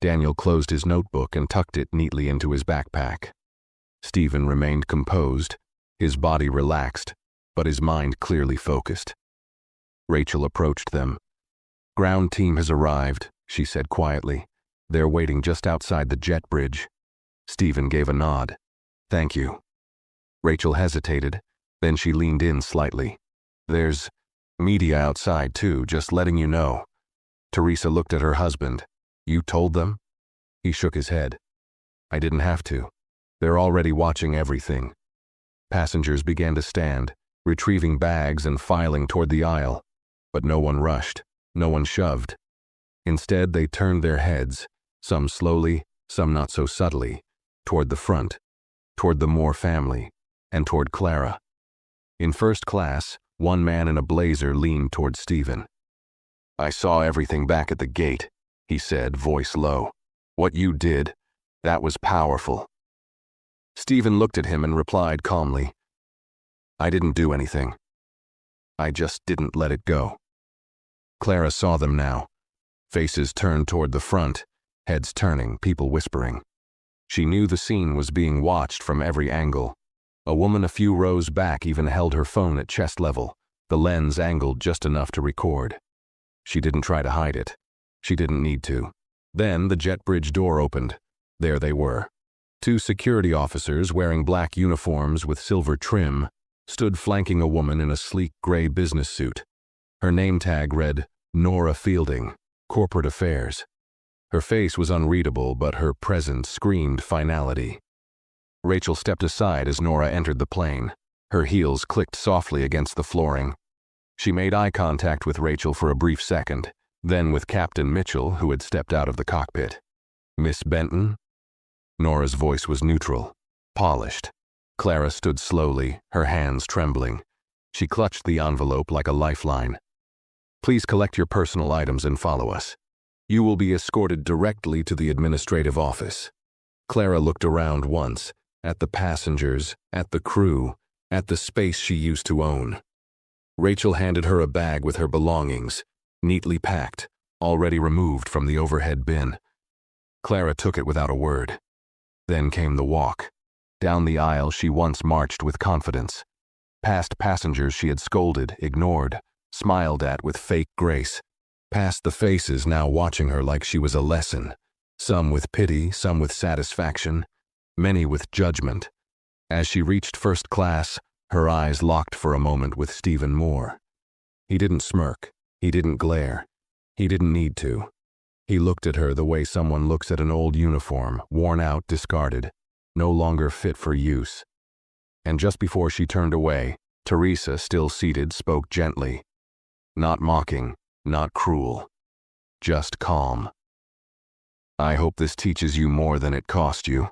Daniel closed his notebook and tucked it neatly into his backpack. Stephen remained composed, his body relaxed, but his mind clearly focused. Rachel approached them. "Ground team has arrived," she said quietly. "They're waiting just outside the jet bridge." Stephen gave a nod. "Thank you." Rachel hesitated, then she leaned in slightly. "There's media outside too, just letting you know." Teresa looked at her husband. "You told them?" He shook his head. "I didn't have to. They're already watching everything." Passengers began to stand, retrieving bags and filing toward the aisle, but no one rushed, no one shoved. Instead, they turned their heads, some slowly, some not so subtly, toward the front, toward the Moore family, and toward Clara. In first class, one man in a blazer leaned toward Stephen. "I saw everything back at the gate," he said, voice low. "What you did, that was powerful." Stephen looked at him and replied calmly, "I didn't do anything. I just didn't let it go." Clara saw them now. Faces turned toward the front, heads turning, people whispering. She knew the scene was being watched from every angle. A woman a few rows back even held her phone at chest level, the lens angled just enough to record. She didn't try to hide it. She didn't need to. Then the jet bridge door opened. There they were. 2 security officers wearing black uniforms with silver trim stood flanking a woman in a sleek gray business suit. Her name tag read, Nora Fielding, Corporate Affairs. Her face was unreadable, but her presence screamed finality. Rachel stepped aside as Nora entered the plane. Her heels clicked softly against the flooring. She made eye contact with Rachel for a brief second, then with Captain Mitchell, who had stepped out of the cockpit. "Miss Benton?" Nora's voice was neutral, polished. Clara stood slowly, her hands trembling. She clutched the envelope like a lifeline. "Please collect your personal items and follow us. You will be escorted directly to the administrative office." Clara looked around once, at the passengers, at the crew, at the space she used to own. Rachel handed her a bag with her belongings, neatly packed, already removed from the overhead bin. Clara took it without a word. Then came the walk. Down the aisle she once marched with confidence. Past passengers she had scolded, ignored, smiled at with fake grace. Past the faces now watching her like she was a lesson. Some with pity, some with satisfaction, many with judgment. As she reached first class, her eyes locked for a moment with Stephen Moore. He didn't smirk. He didn't glare. He didn't need to. He looked at her the way someone looks at an old uniform, worn out, discarded, no longer fit for use. And just before she turned away, Teresa, still seated, spoke gently. Not mocking, not cruel, just calm. "I hope this teaches you more than it cost you."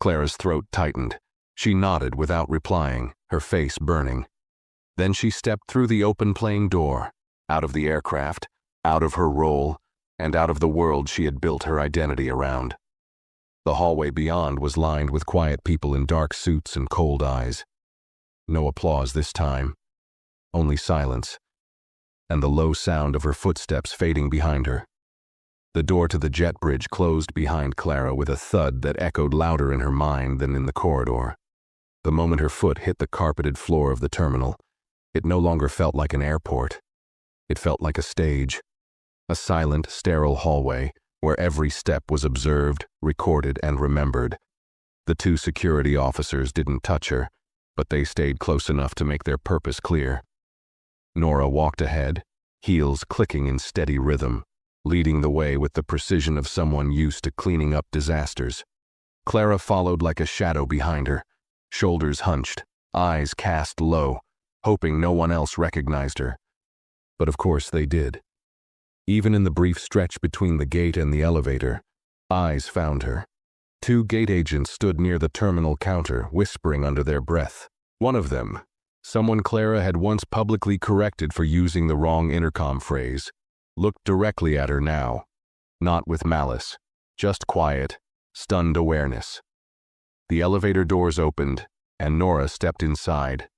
Clara's throat tightened. She nodded without replying, her face burning. Then she stepped through the open plane door, out of the aircraft, out of her role, and out of the world she had built her identity around. The hallway beyond was lined with quiet people in dark suits and cold eyes. No applause this time, only silence, and the low sound of her footsteps fading behind her. The door to the jet bridge closed behind Clara with a thud that echoed louder in her mind than in the corridor. The moment her foot hit the carpeted floor of the terminal, it no longer felt like an airport. It felt like a stage, a silent, sterile hallway where every step was observed, recorded, and remembered. The 2 security officers didn't touch her, but they stayed close enough to make their purpose clear. Nora walked ahead, heels clicking in steady rhythm, leading the way with the precision of someone used to cleaning up disasters. Clara followed like a shadow behind her, shoulders hunched, eyes cast low, hoping no one else recognized her. But of course they did. Even in the brief stretch between the gate and the elevator, eyes found her. 2 gate agents stood near the terminal counter, whispering under their breath. One of them, someone Clara had once publicly corrected for using the wrong intercom phrase, looked directly at her now, not with malice, just quiet, stunned awareness. The elevator doors opened, and Nora stepped inside.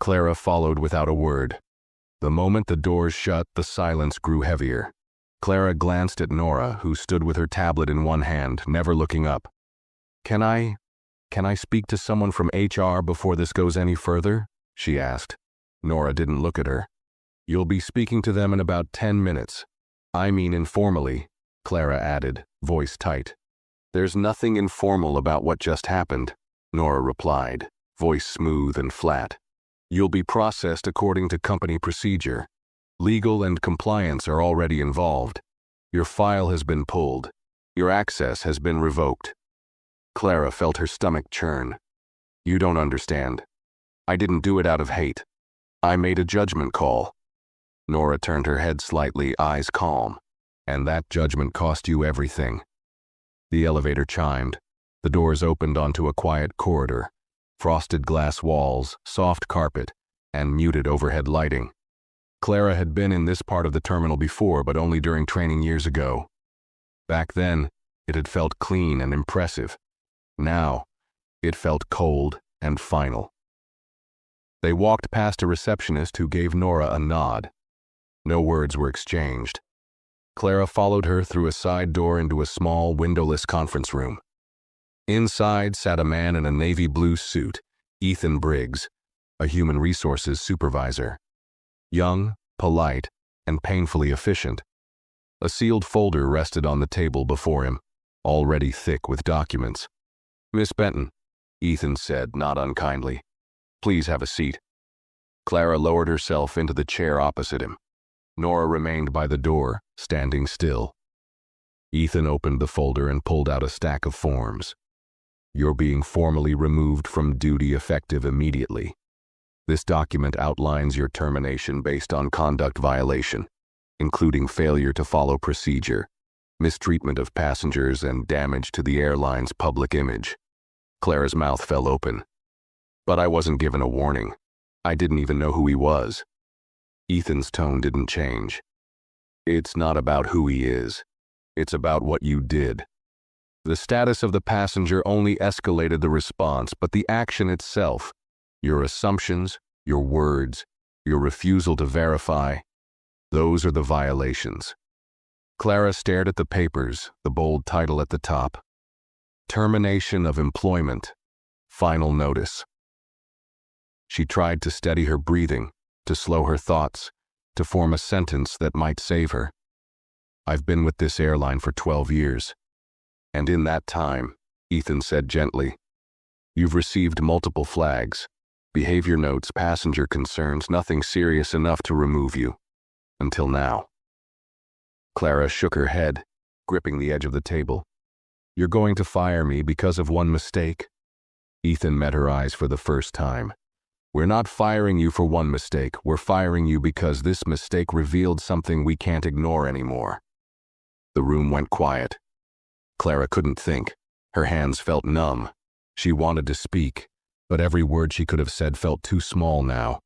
Clara followed without a word. The moment the doors shut, the silence grew heavier. Clara glanced at Nora, who stood with her tablet in one hand, never looking up. Can I speak to someone from HR before this goes any further?" she asked. Nora didn't look at her. "You'll be speaking to them in about 10 minutes. I mean informally," Clara added, voice tight. "There's nothing informal about what just happened," Nora replied, voice smooth and flat. "You'll be processed according to company procedure. Legal and compliance are already involved. Your file has been pulled. Your access has been revoked." Clara felt her stomach churn. "You don't understand. I didn't do it out of hate. I made a judgment call." Nora turned her head slightly, eyes calm. "And that judgment cost you everything. The elevator chimed. The doors opened onto a quiet corridor. Frosted glass walls, soft carpet, and muted overhead lighting. Clara had been in this part of the terminal before, but only during training years ago. Back then, it had felt clean and impressive. Now, it felt cold and final. They walked past a receptionist who gave Nora a nod. No words were exchanged. Clara followed her through a side door into a small, windowless conference room. Inside sat a man in a navy blue suit, Ethan Briggs, a human resources supervisor. Young, polite, and painfully efficient. A sealed folder rested on the table before him, already thick with documents. "Miss Benton," Ethan said, not unkindly. "Please have a seat." Clara lowered herself into the chair opposite him. Nora remained by the door, standing still. Ethan opened the folder and pulled out a stack of forms. "You're being formally removed from duty effective immediately. This document outlines your termination based on conduct violation, including failure to follow procedure, mistreatment of passengers, and damage to the airline's public image." Clara's mouth fell open. "But I wasn't given a warning. I didn't even know who he was." Ethan's tone didn't change. "It's not about who he is. It's about what you did. The status of the passenger only escalated the response, but the action itself, your assumptions, your words, your refusal to verify, those are the violations." Clara stared at the papers, the bold title at the top. Termination of employment. Final notice. She tried to steady her breathing, to slow her thoughts, to form a sentence that might save her. "I've been with this airline for 12 years. And in that time," Ethan said gently, "you've received multiple flags. Behavior notes, passenger concerns, nothing serious enough to remove you. Until now." Clara shook her head, gripping the edge of the table. "You're going to fire me because of one mistake?" Ethan met her eyes for the first time. "We're not firing you for one mistake. We're firing you because this mistake revealed something we can't ignore anymore." The room went quiet. Clara couldn't think. Her hands felt numb. She wanted to speak, but every word she could have said felt too small now.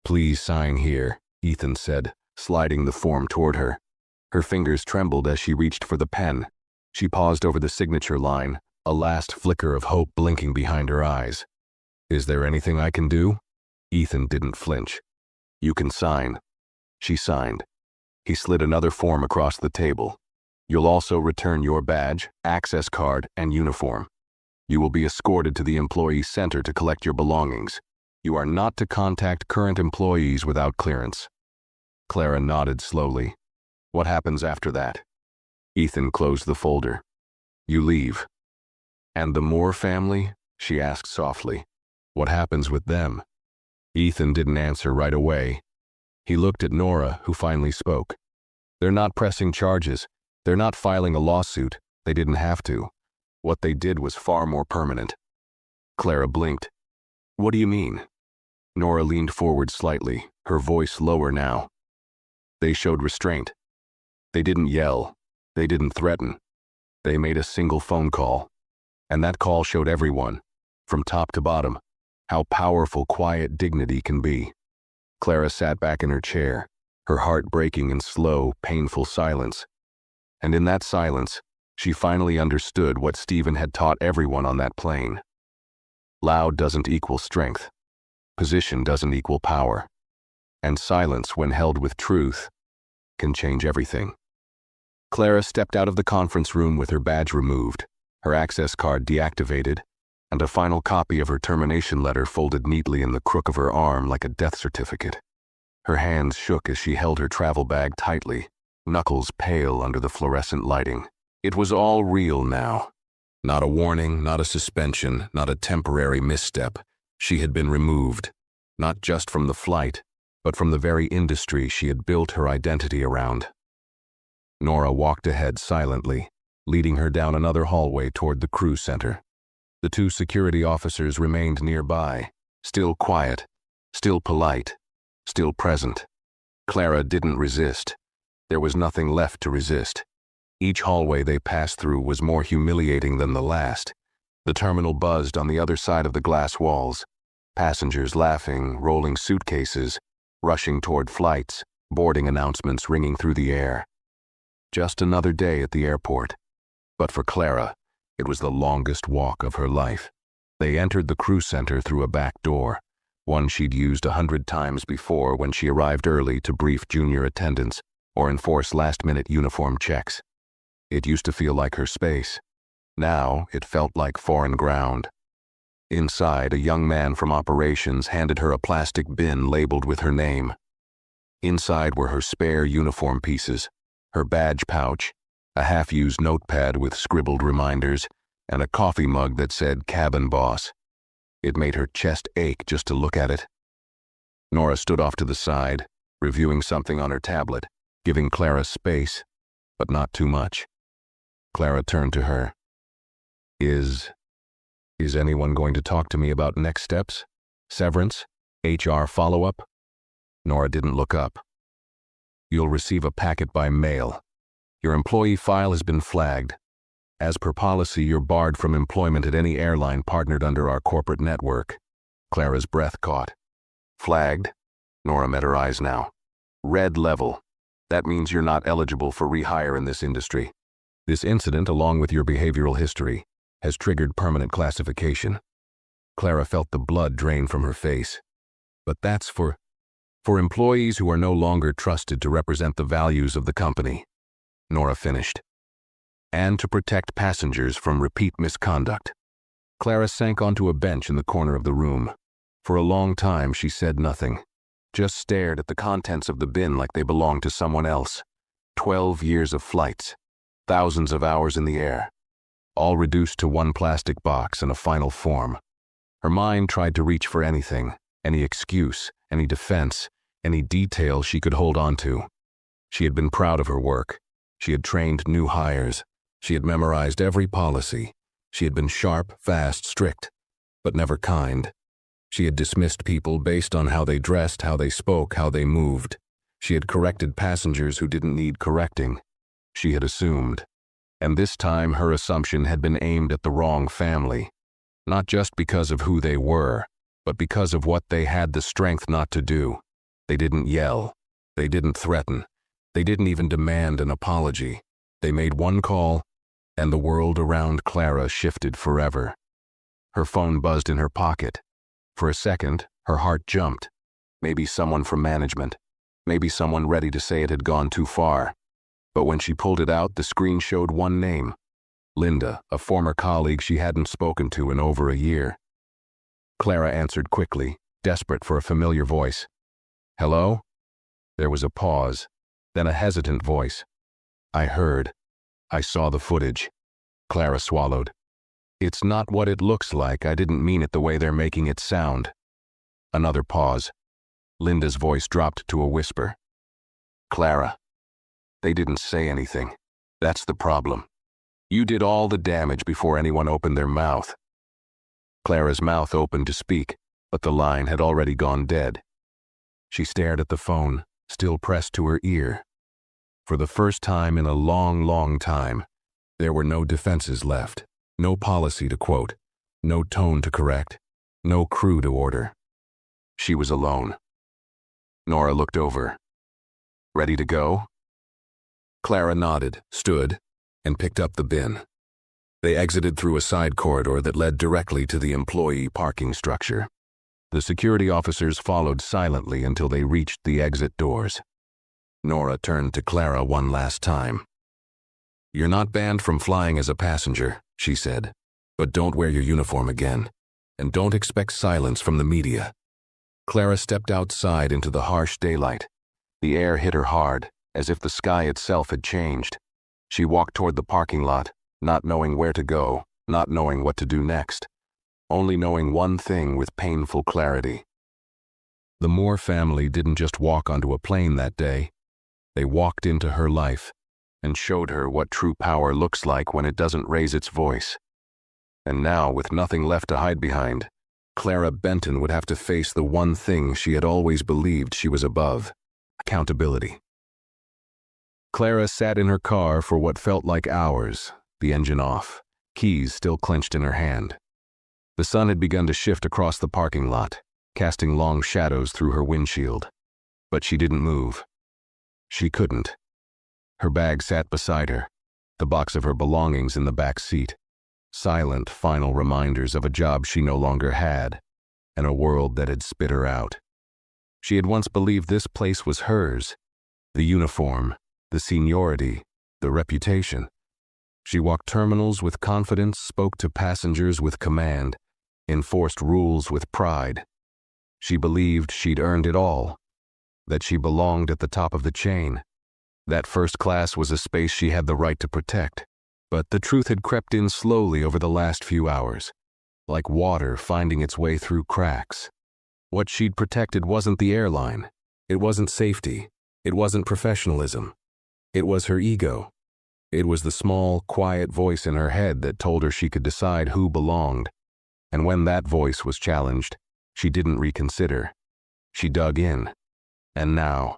"Please sign here," Ethan said, sliding the form toward her. Her fingers trembled as she reached for the pen. She paused over the signature line, a last flicker of hope blinking behind her eyes. "Is there anything I can do?" Ethan didn't flinch. "You can sign." She signed. He slid another form across the table. "You'll also return your badge, access card, and uniform. You will be escorted to the employee center to collect your belongings. You are not to contact current employees without clearance." Clara nodded slowly. "What happens after that?" Ethan closed the folder. "You leave." "And the Moore family?" she asked softly. "What happens with them?" Ethan didn't answer right away. He looked at Nora, who finally spoke. "They're not pressing charges. They're not filing a lawsuit. They didn't have to. What they did was far more permanent." Clara blinked. "What do you mean?" Nora leaned forward slightly, her voice lower now. "They showed restraint. They didn't yell. They didn't threaten. They made a single phone call. And that call showed everyone, from top to bottom, how powerful quiet dignity can be." Clara sat back in her chair, her heart breaking in slow, painful silence. And in that silence, she finally understood what Stephen had taught everyone on that plane. Loud doesn't equal strength. Position doesn't equal power. And silence, when held with truth, can change everything. Clara stepped out of the conference room with her badge removed, her access card deactivated, and a final copy of her termination letter folded neatly in the crook of her arm like a death certificate. Her hands shook as she held her travel bag tightly, knuckles pale under the fluorescent lighting. It was all real now. Not a warning, not a suspension, not a temporary misstep. She had been removed, not just from the flight, but from the very industry she had built her identity around. Nora walked ahead silently, leading her down another hallway toward the crew center. The two security officers remained nearby, still quiet, still polite, still present. Clara didn't resist. There was nothing left to resist. Each hallway they passed through was more humiliating than the last. The terminal buzzed on the other side of the glass walls. Passengers laughing, rolling suitcases, rushing toward flights, boarding announcements ringing through the air. Just another day at the airport. But for Clara, it was the longest walk of her life. They entered the crew center through a back door, one she'd used 100 times before when she arrived early to brief junior attendants or enforce last-minute uniform checks. It used to feel like her space. Now it felt like foreign ground. Inside, a young man from operations handed her a plastic bin labeled with her name. Inside were her spare uniform pieces, her badge pouch, a half-used notepad with scribbled reminders, and a coffee mug that said Cabin Boss. It made her chest ache just to look at it. Nora stood off to the side, reviewing something on her tablet, giving Clara space, but not too much. Clara turned to her. Is anyone going to talk to me about next steps? Severance? HR follow-up? Nora didn't look up. You'll receive a packet by mail. Your employee file has been flagged. As per policy, you're barred from employment at any airline partnered under our corporate network. Clara's breath caught. Flagged? Nora met her eyes now. Red level. That means you're not eligible for rehire in this industry. This incident, along with your behavioral history, has triggered permanent classification. Clara felt the blood drain from her face. But that's for employees who are no longer trusted to represent the values of the company, Nora finished. And to protect passengers from repeat misconduct. Clara sank onto a bench in the corner of the room. For a long time, she said nothing, just stared at the contents of the bin like they belonged to someone else. 12 years of flights, thousands of hours in the air, all reduced to one plastic box in a final form. Her mind tried to reach for anything, any excuse, any defense, any detail she could hold on to. She had been proud of her work. She had trained new hires. She had memorized every policy. She had been sharp, fast, strict, but never kind. She had dismissed people based on how they dressed, how they spoke, how they moved. She had corrected passengers who didn't need correcting. She had assumed. And this time her assumption had been aimed at the wrong family. Not just because of who they were, but because of what they had the strength not to do. They didn't yell. They didn't threaten. They didn't even demand an apology. They made one call, and the world around Clara shifted forever. Her phone buzzed in her pocket. For a second, her heart jumped. Maybe someone from management. Maybe someone ready to say it had gone too far. But when she pulled it out, the screen showed one name. Linda, a former colleague she hadn't spoken to in over a year. Clara answered quickly, desperate for a familiar voice. Hello? There was a pause, then a hesitant voice. I heard. I saw the footage. Clara swallowed. It's not what it looks like. I didn't mean it the way they're making it sound. Another pause. Linda's voice dropped to a whisper. Clara. They didn't say anything. That's the problem. You did all the damage before anyone opened their mouth. Clara's mouth opened to speak, but the line had already gone dead. She stared at the phone, still pressed to her ear. For the first time in a long, long time, there were no defenses left, no policy to quote, no tone to correct, no crew to order. She was alone. Nora looked over. Ready to go? Clara nodded, stood, and picked up the bin. They exited through a side corridor that led directly to the employee parking structure. The security officers followed silently until they reached the exit doors. Nora turned to Clara one last time. You're not banned from flying as a passenger, she said, but don't wear your uniform again, and don't expect silence from the media. Clara stepped outside into the harsh daylight. The air hit her hard, as if the sky itself had changed. She walked toward the parking lot, not knowing where to go, not knowing what to do next, only knowing one thing with painful clarity. The Moore family didn't just walk onto a plane that day. They walked into her life and showed her what true power looks like when it doesn't raise its voice. And now, with nothing left to hide behind, Clara Benton would have to face the one thing she had always believed she was above: accountability. Clara sat in her car for what felt like hours, the engine off, keys still clenched in her hand. The sun had begun to shift across the parking lot, casting long shadows through her windshield. But she didn't move. She couldn't. Her bag sat beside her, the box of her belongings in the back seat. Silent, final reminders of a job she no longer had, and a world that had spit her out. She had once believed this place was hers. The uniform, the seniority, the reputation. She walked terminals with confidence, spoke to passengers with command, enforced rules with pride. She believed she'd earned it all, that she belonged at the top of the chain. That first class was a space she had the right to protect. But the truth had crept in slowly over the last few hours, like water finding its way through cracks. What she'd protected wasn't the airline. It wasn't safety. It wasn't professionalism. It was her ego. It was the small, quiet voice in her head that told her she could decide who belonged. And when that voice was challenged, she didn't reconsider. She dug in. And now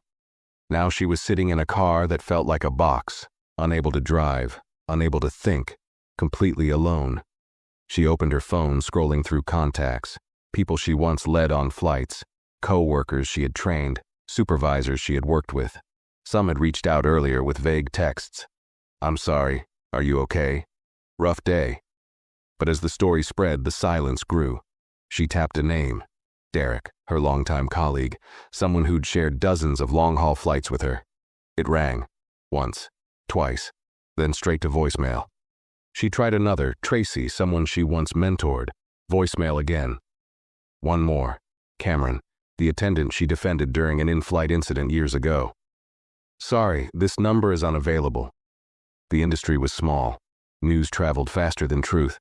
she was sitting in a car that felt like a box, unable to drive, unable to think, completely alone. She opened her phone, scrolling through contacts, people she once led on flights, co-workers she had trained, supervisors she had worked with. Some had reached out earlier with vague texts. "I'm sorry. Are you okay? Rough day." But as the story spread, the silence grew. She tapped a name. Derek, her longtime colleague, someone who'd shared dozens of long-haul flights with her. It rang. Once. Twice. Then straight to voicemail. She tried another, Tracy, someone she once mentored. Voicemail again. One more. Cameron, the attendant she defended during an in-flight incident years ago. "Sorry, this number is unavailable." The industry was small. News traveled faster than truth.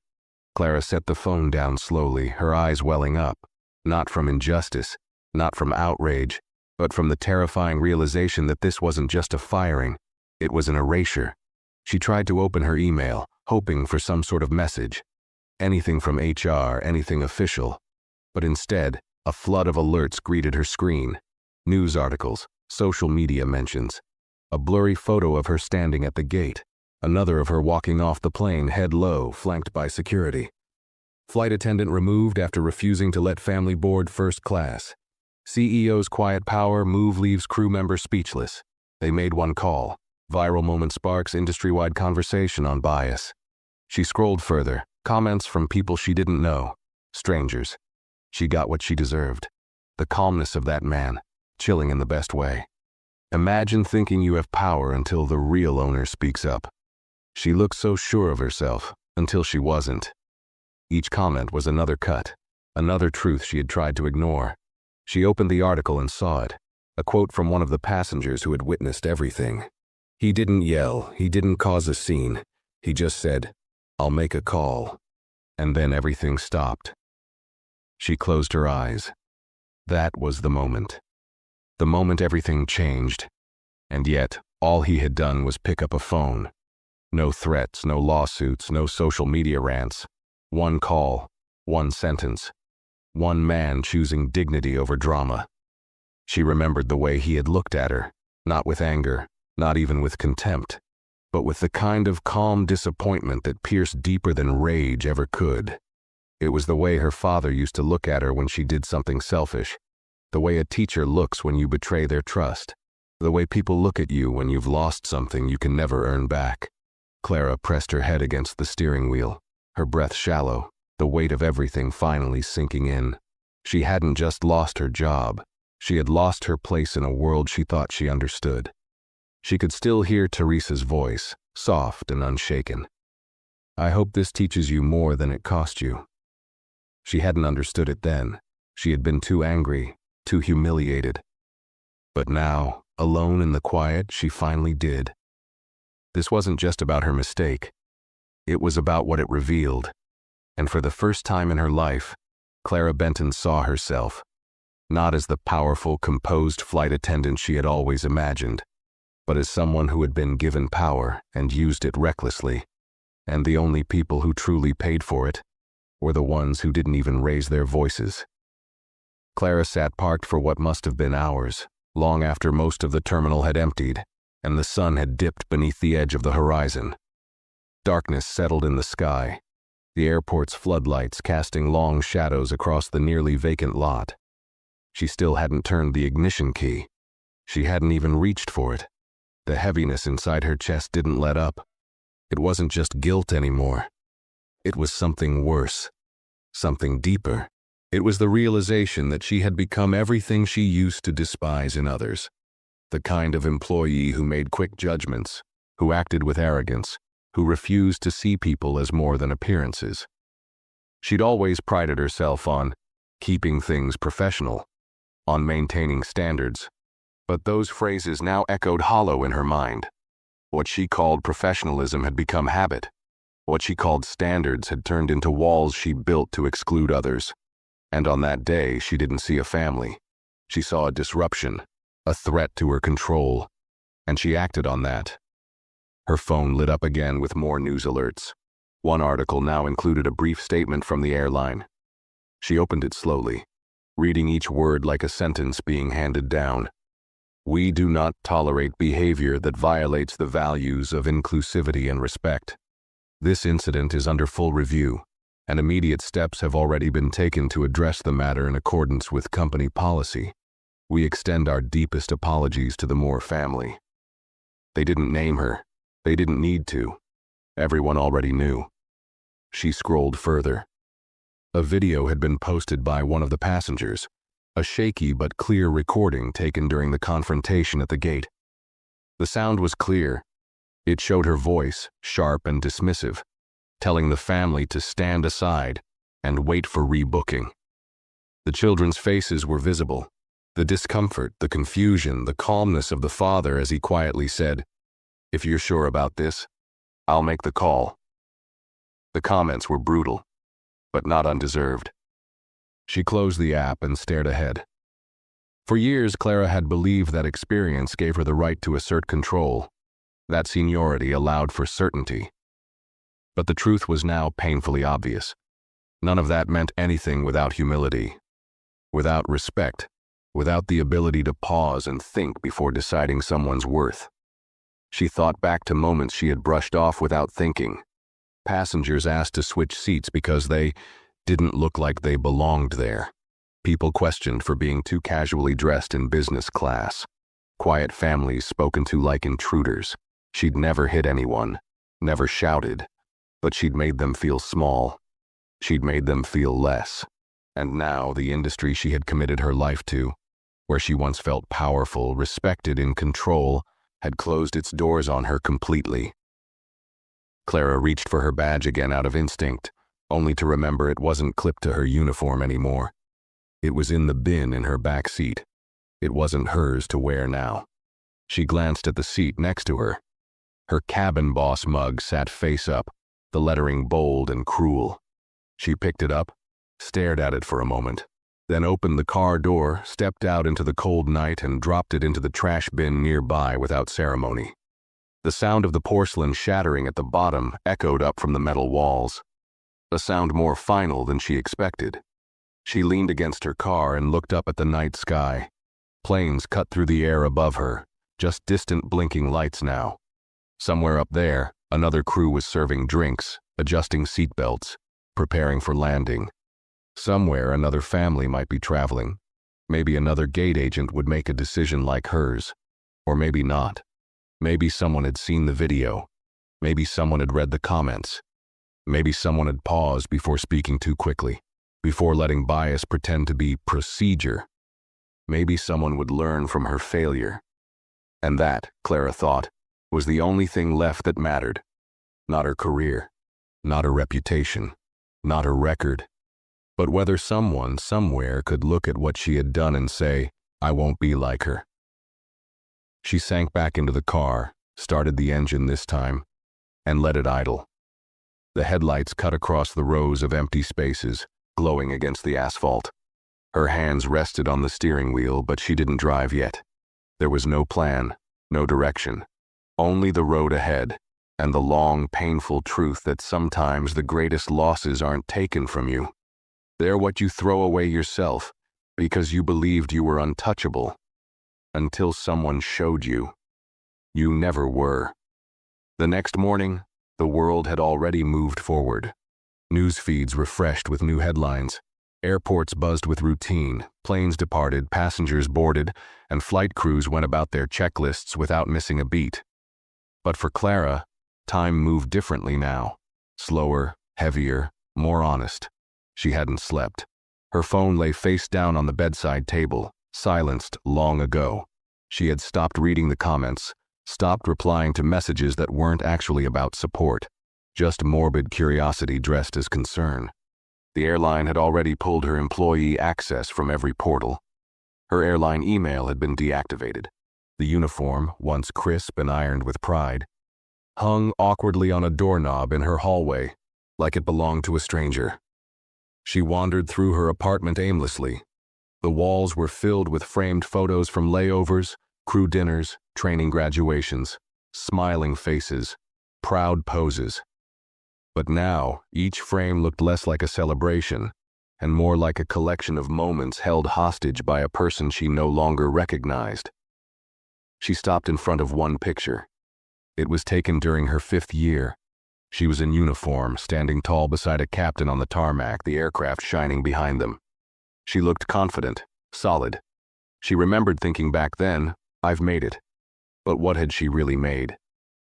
Clara set the phone down slowly, her eyes welling up. Not from injustice, not from outrage, but from the terrifying realization that this wasn't just a firing. It was an erasure. She tried to open her email, hoping for some sort of message. Anything from HR, anything official. But instead, a flood of alerts greeted her screen. News articles, social media mentions. A blurry photo of her standing at the gate. Another of her walking off the plane, head low, flanked by security. Flight attendant removed after refusing to let family board first class. CEO's quiet power move leaves crew member speechless. They made one call. Viral moment sparks industry-wide conversation on bias. She scrolled further, comments from people she didn't know, strangers. She got what she deserved. The calmness of that man, chilling in the best way. Imagine thinking you have power until the real owner speaks up. She looked so sure of herself, until she wasn't. Each comment was another cut, another truth she had tried to ignore. She opened the article and saw it, a quote from one of the passengers who had witnessed everything. He didn't yell, he didn't cause a scene. He just said, "I'll make a call." And then everything stopped. She closed her eyes. That was the moment. The moment everything changed. And yet, all he had done was pick up a phone. No threats, no lawsuits, no social media rants. One call, one sentence. One man choosing dignity over drama. She remembered the way he had looked at her, not with anger, not even with contempt, but with the kind of calm disappointment that pierced deeper than rage ever could. It was the way her father used to look at her when she did something selfish, the way a teacher looks when you betray their trust, the way people look at you when you've lost something you can never earn back. Clara pressed her head against the steering wheel, her breath shallow, the weight of everything finally sinking in. She hadn't just lost her job, she had lost her place in a world she thought she understood. She could still hear Teresa's voice, soft and unshaken. "I hope this teaches you more than it cost you." She hadn't understood it then. She had been too angry, too humiliated. But now, alone in the quiet, she finally did. This wasn't just about her mistake. It was about what it revealed. And for the first time in her life, Clara Benton saw herself, not as the powerful, composed flight attendant she had always imagined, but as someone who had been given power and used it recklessly. And the only people who truly paid for it were the ones who didn't even raise their voices. Clara sat parked for what must have been hours, long after most of the terminal had emptied. and the sun had dipped beneath the edge of the horizon. Darkness settled in the sky, the airport's floodlights casting long shadows across the nearly vacant lot. She still hadn't turned the ignition key. She hadn't even reached for it. The heaviness inside her chest didn't let up. It wasn't just guilt anymore. It was something worse, something deeper. It was the realization that she had become everything she used to despise in others. The kind of employee who made quick judgments, who acted with arrogance, who refused to see people as more than appearances. She'd always prided herself on keeping things professional, on maintaining standards, but those phrases now echoed hollow in her mind. What she called professionalism had become habit. What she called standards had turned into walls she built to exclude others. And on that day, she didn't see a family. She saw a disruption, a threat to her control, and she acted on that. Her phone lit up again with more news alerts. One article now included a brief statement from the airline. She opened it slowly, reading each word like a sentence being handed down. We do not tolerate behavior that violates the values of inclusivity and respect. This incident is under full review, and immediate steps have already been taken to address the matter in accordance with company policy. We extend our deepest apologies to the Moore family. They didn't name her. They didn't need to. Everyone already knew. She scrolled further. A video had been posted by one of the passengers, a shaky but clear recording taken during the confrontation at the gate. The sound was clear. It showed her voice, sharp and dismissive, telling the family to stand aside and wait for rebooking. The children's faces were visible. The discomfort, the confusion, the calmness of the father as he quietly said, "If you're sure about this, I'll make the call." The comments were brutal, but not undeserved. She closed the app and stared ahead. For years, Clara had believed that experience gave her the right to assert control. That seniority allowed for certainty. But the truth was now painfully obvious. None of that meant anything without humility, without respect, without the ability to pause and think before deciding someone's worth. She thought back to moments she had brushed off without thinking. Passengers asked to switch seats because they didn't look like they belonged there. People questioned for being too casually dressed in business class. Quiet families spoken to like intruders. She'd never hit anyone, never shouted, but she'd made them feel small. She'd made them feel less. And now the industry she had committed her life to, where she once felt powerful, respected, in control, had closed its doors on her completely. Clara reached for her badge again out of instinct, only to remember it wasn't clipped to her uniform anymore. It was in the bin in her back seat. It wasn't hers to wear now. She glanced at the seat next to her. Her cabin boss mug sat face up, the lettering bold and cruel. She picked it up, stared at it for a moment, then opened the car door, stepped out into the cold night, and dropped it into the trash bin nearby without ceremony. The sound of the porcelain shattering at the bottom echoed up from the metal walls, a sound more final than she expected. She leaned against her car and looked up at the night sky. Planes cut through the air above her, just distant blinking lights now. Somewhere up there, another crew was serving drinks, adjusting seatbelts, preparing for landing. Somewhere another family might be traveling. Maybe another gate agent would make a decision like hers. Or maybe not. Maybe someone had seen the video. Maybe someone had read the comments. Maybe someone had paused before speaking too quickly, before letting bias pretend to be procedure. Maybe someone would learn from her failure. And that, Clara thought, was the only thing left that mattered. Not her career, not her reputation, not her record, but whether someone somewhere could look at what she had done and say, "I won't be like her." She sank back into the car, started the engine this time, and let it idle. The headlights cut across the rows of empty spaces, glowing against the asphalt. Her hands rested on the steering wheel, but she didn't drive yet. There was no plan, no direction, only the road ahead, and the long, painful truth that sometimes the greatest losses aren't taken from you. They're what you throw away yourself, because you believed you were untouchable, until someone showed you. You never were. The next morning, the world had already moved forward. News feeds refreshed with new headlines. Airports buzzed with routine, planes departed, passengers boarded, and flight crews went about their checklists without missing a beat. But for Clara, time moved differently now. Slower, heavier, more honest. She hadn't slept. Her phone lay face down on the bedside table, silenced long ago. She had stopped reading the comments, stopped replying to messages that weren't actually about support, just morbid curiosity dressed as concern. The airline had already pulled her employee access from every portal. Her airline email had been deactivated. The uniform, once crisp and ironed with pride, hung awkwardly on a doorknob in her hallway, like it belonged to a stranger. She wandered through her apartment aimlessly. The walls were filled with framed photos from layovers, crew dinners, training graduations, smiling faces, proud poses. But now, each frame looked less like a celebration and more like a collection of moments held hostage by a person she no longer recognized. She stopped in front of one picture. It was taken during her 5th year. She was in uniform, standing tall beside a captain on the tarmac, the aircraft shining behind them. She looked confident, solid. She remembered thinking back then, I've made it. But what had she really made?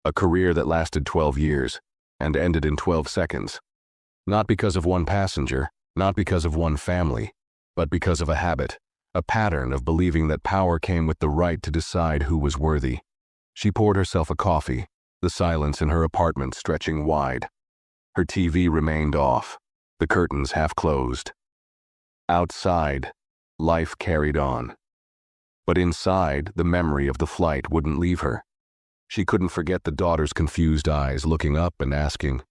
A career that lasted 12 years. And ended in 12 seconds. Not because of one passenger, not because of one family, but because of a habit, a pattern of believing that power came with the right to decide who was worthy. She poured herself a coffee, the silence in her apartment stretching wide. Her TV remained off, the curtains half closed. Outside, life carried on. But inside, the memory of the flight wouldn't leave her. She couldn't forget the daughter's confused eyes looking up and asking,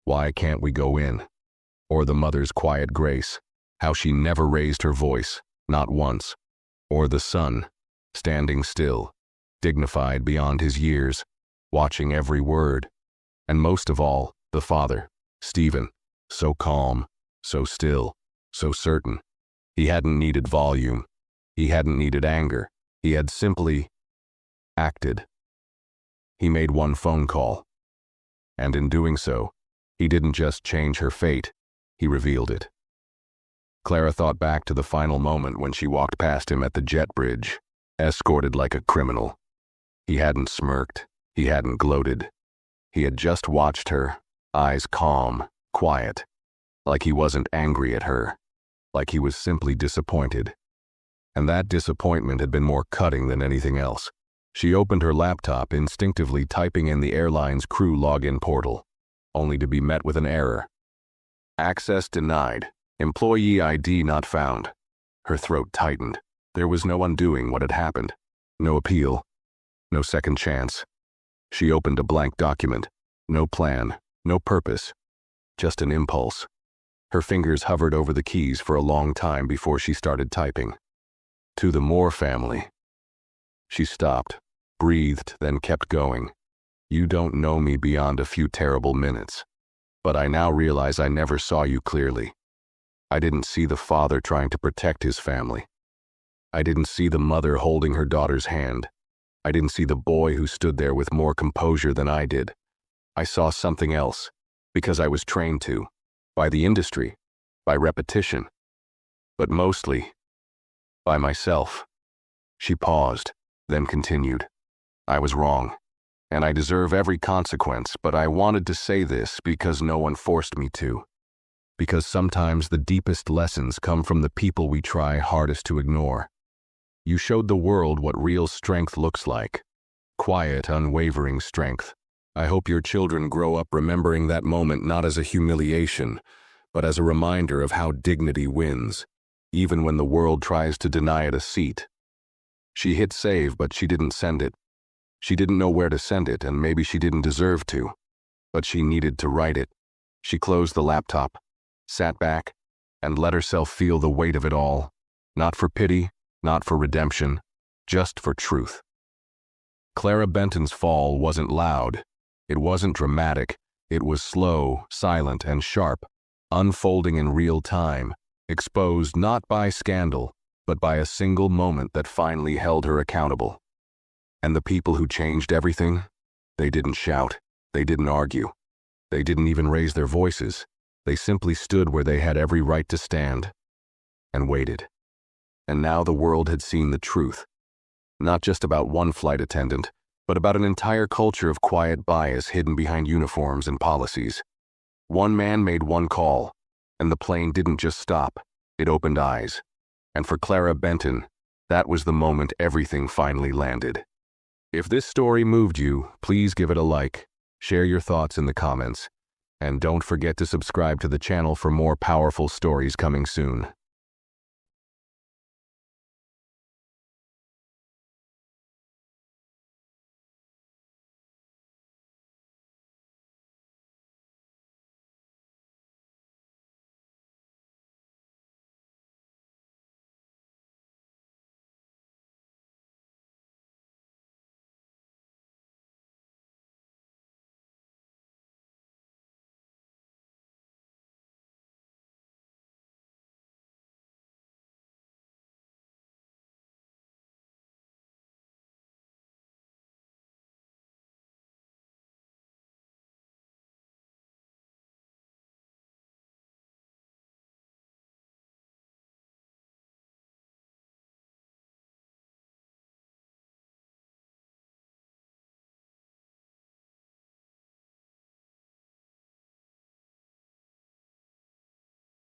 "Why can't we go in?" Or the mother's quiet grace, how she never raised her voice, not once. Or the son, standing still, dignified beyond his years, watching every word. And most of all, the father, Stephen, so calm, so still, so certain. He hadn't needed volume. He hadn't needed anger. He had simply acted. He made one phone call. And in doing so, he didn't just change her fate, he revealed it. Clara thought back to the final moment when she walked past him at the jet bridge, escorted like a criminal. He hadn't smirked, he hadn't gloated. He had just watched her, eyes calm, quiet, like he wasn't angry at her, like he was simply disappointed. And that disappointment had been more cutting than anything else. She opened her laptop, instinctively typing in the airline's crew login portal, only to be met with an error. Access denied. Employee ID not found. Her throat tightened. There was no undoing what had happened. No appeal. No second chance. She opened a blank document. No plan. No purpose. Just an impulse. Her fingers hovered over the keys for a long time before she started typing. To the Moore family. She stopped, breathed, then kept going. You don't know me beyond a few terrible minutes. But I now realize I never saw you clearly. I didn't see the father trying to protect his family. I didn't see the mother holding her daughter's hand. I didn't see the boy who stood there with more composure than I did. I saw something else, because I was trained to, by the industry, by repetition, but mostly by myself. She paused, then continued. I was wrong, and I deserve every consequence, but I wanted to say this because no one forced me to. Because sometimes the deepest lessons come from the people we try hardest to ignore. You showed the world what real strength looks like. Quiet, unwavering strength. I hope your children grow up remembering that moment not as a humiliation, but as a reminder of how dignity wins, even when the world tries to deny it a seat. She hit save, but she didn't send it. She didn't know where to send it, and maybe she didn't deserve to. But she needed to write it. She closed the laptop, sat back, and let herself feel the weight of it all. Not for pity, not for redemption, just for truth. Clara Benton's fall wasn't loud. It wasn't dramatic. It was slow, silent, and sharp, unfolding in real time, exposed not by scandal, but by a single moment that finally held her accountable. And the people who changed everything? They didn't shout. They didn't argue. They didn't even raise their voices. They simply stood where they had every right to stand and waited. And now the world had seen the truth. Not just about one flight attendant, but about an entire culture of quiet bias hidden behind uniforms and policies. One man made one call, and the plane didn't just stop, it opened eyes. And for Clara Benton, that was the moment everything finally landed. If this story moved you, please give it a like, share your thoughts in the comments, and don't forget to subscribe to the channel for more powerful stories coming soon.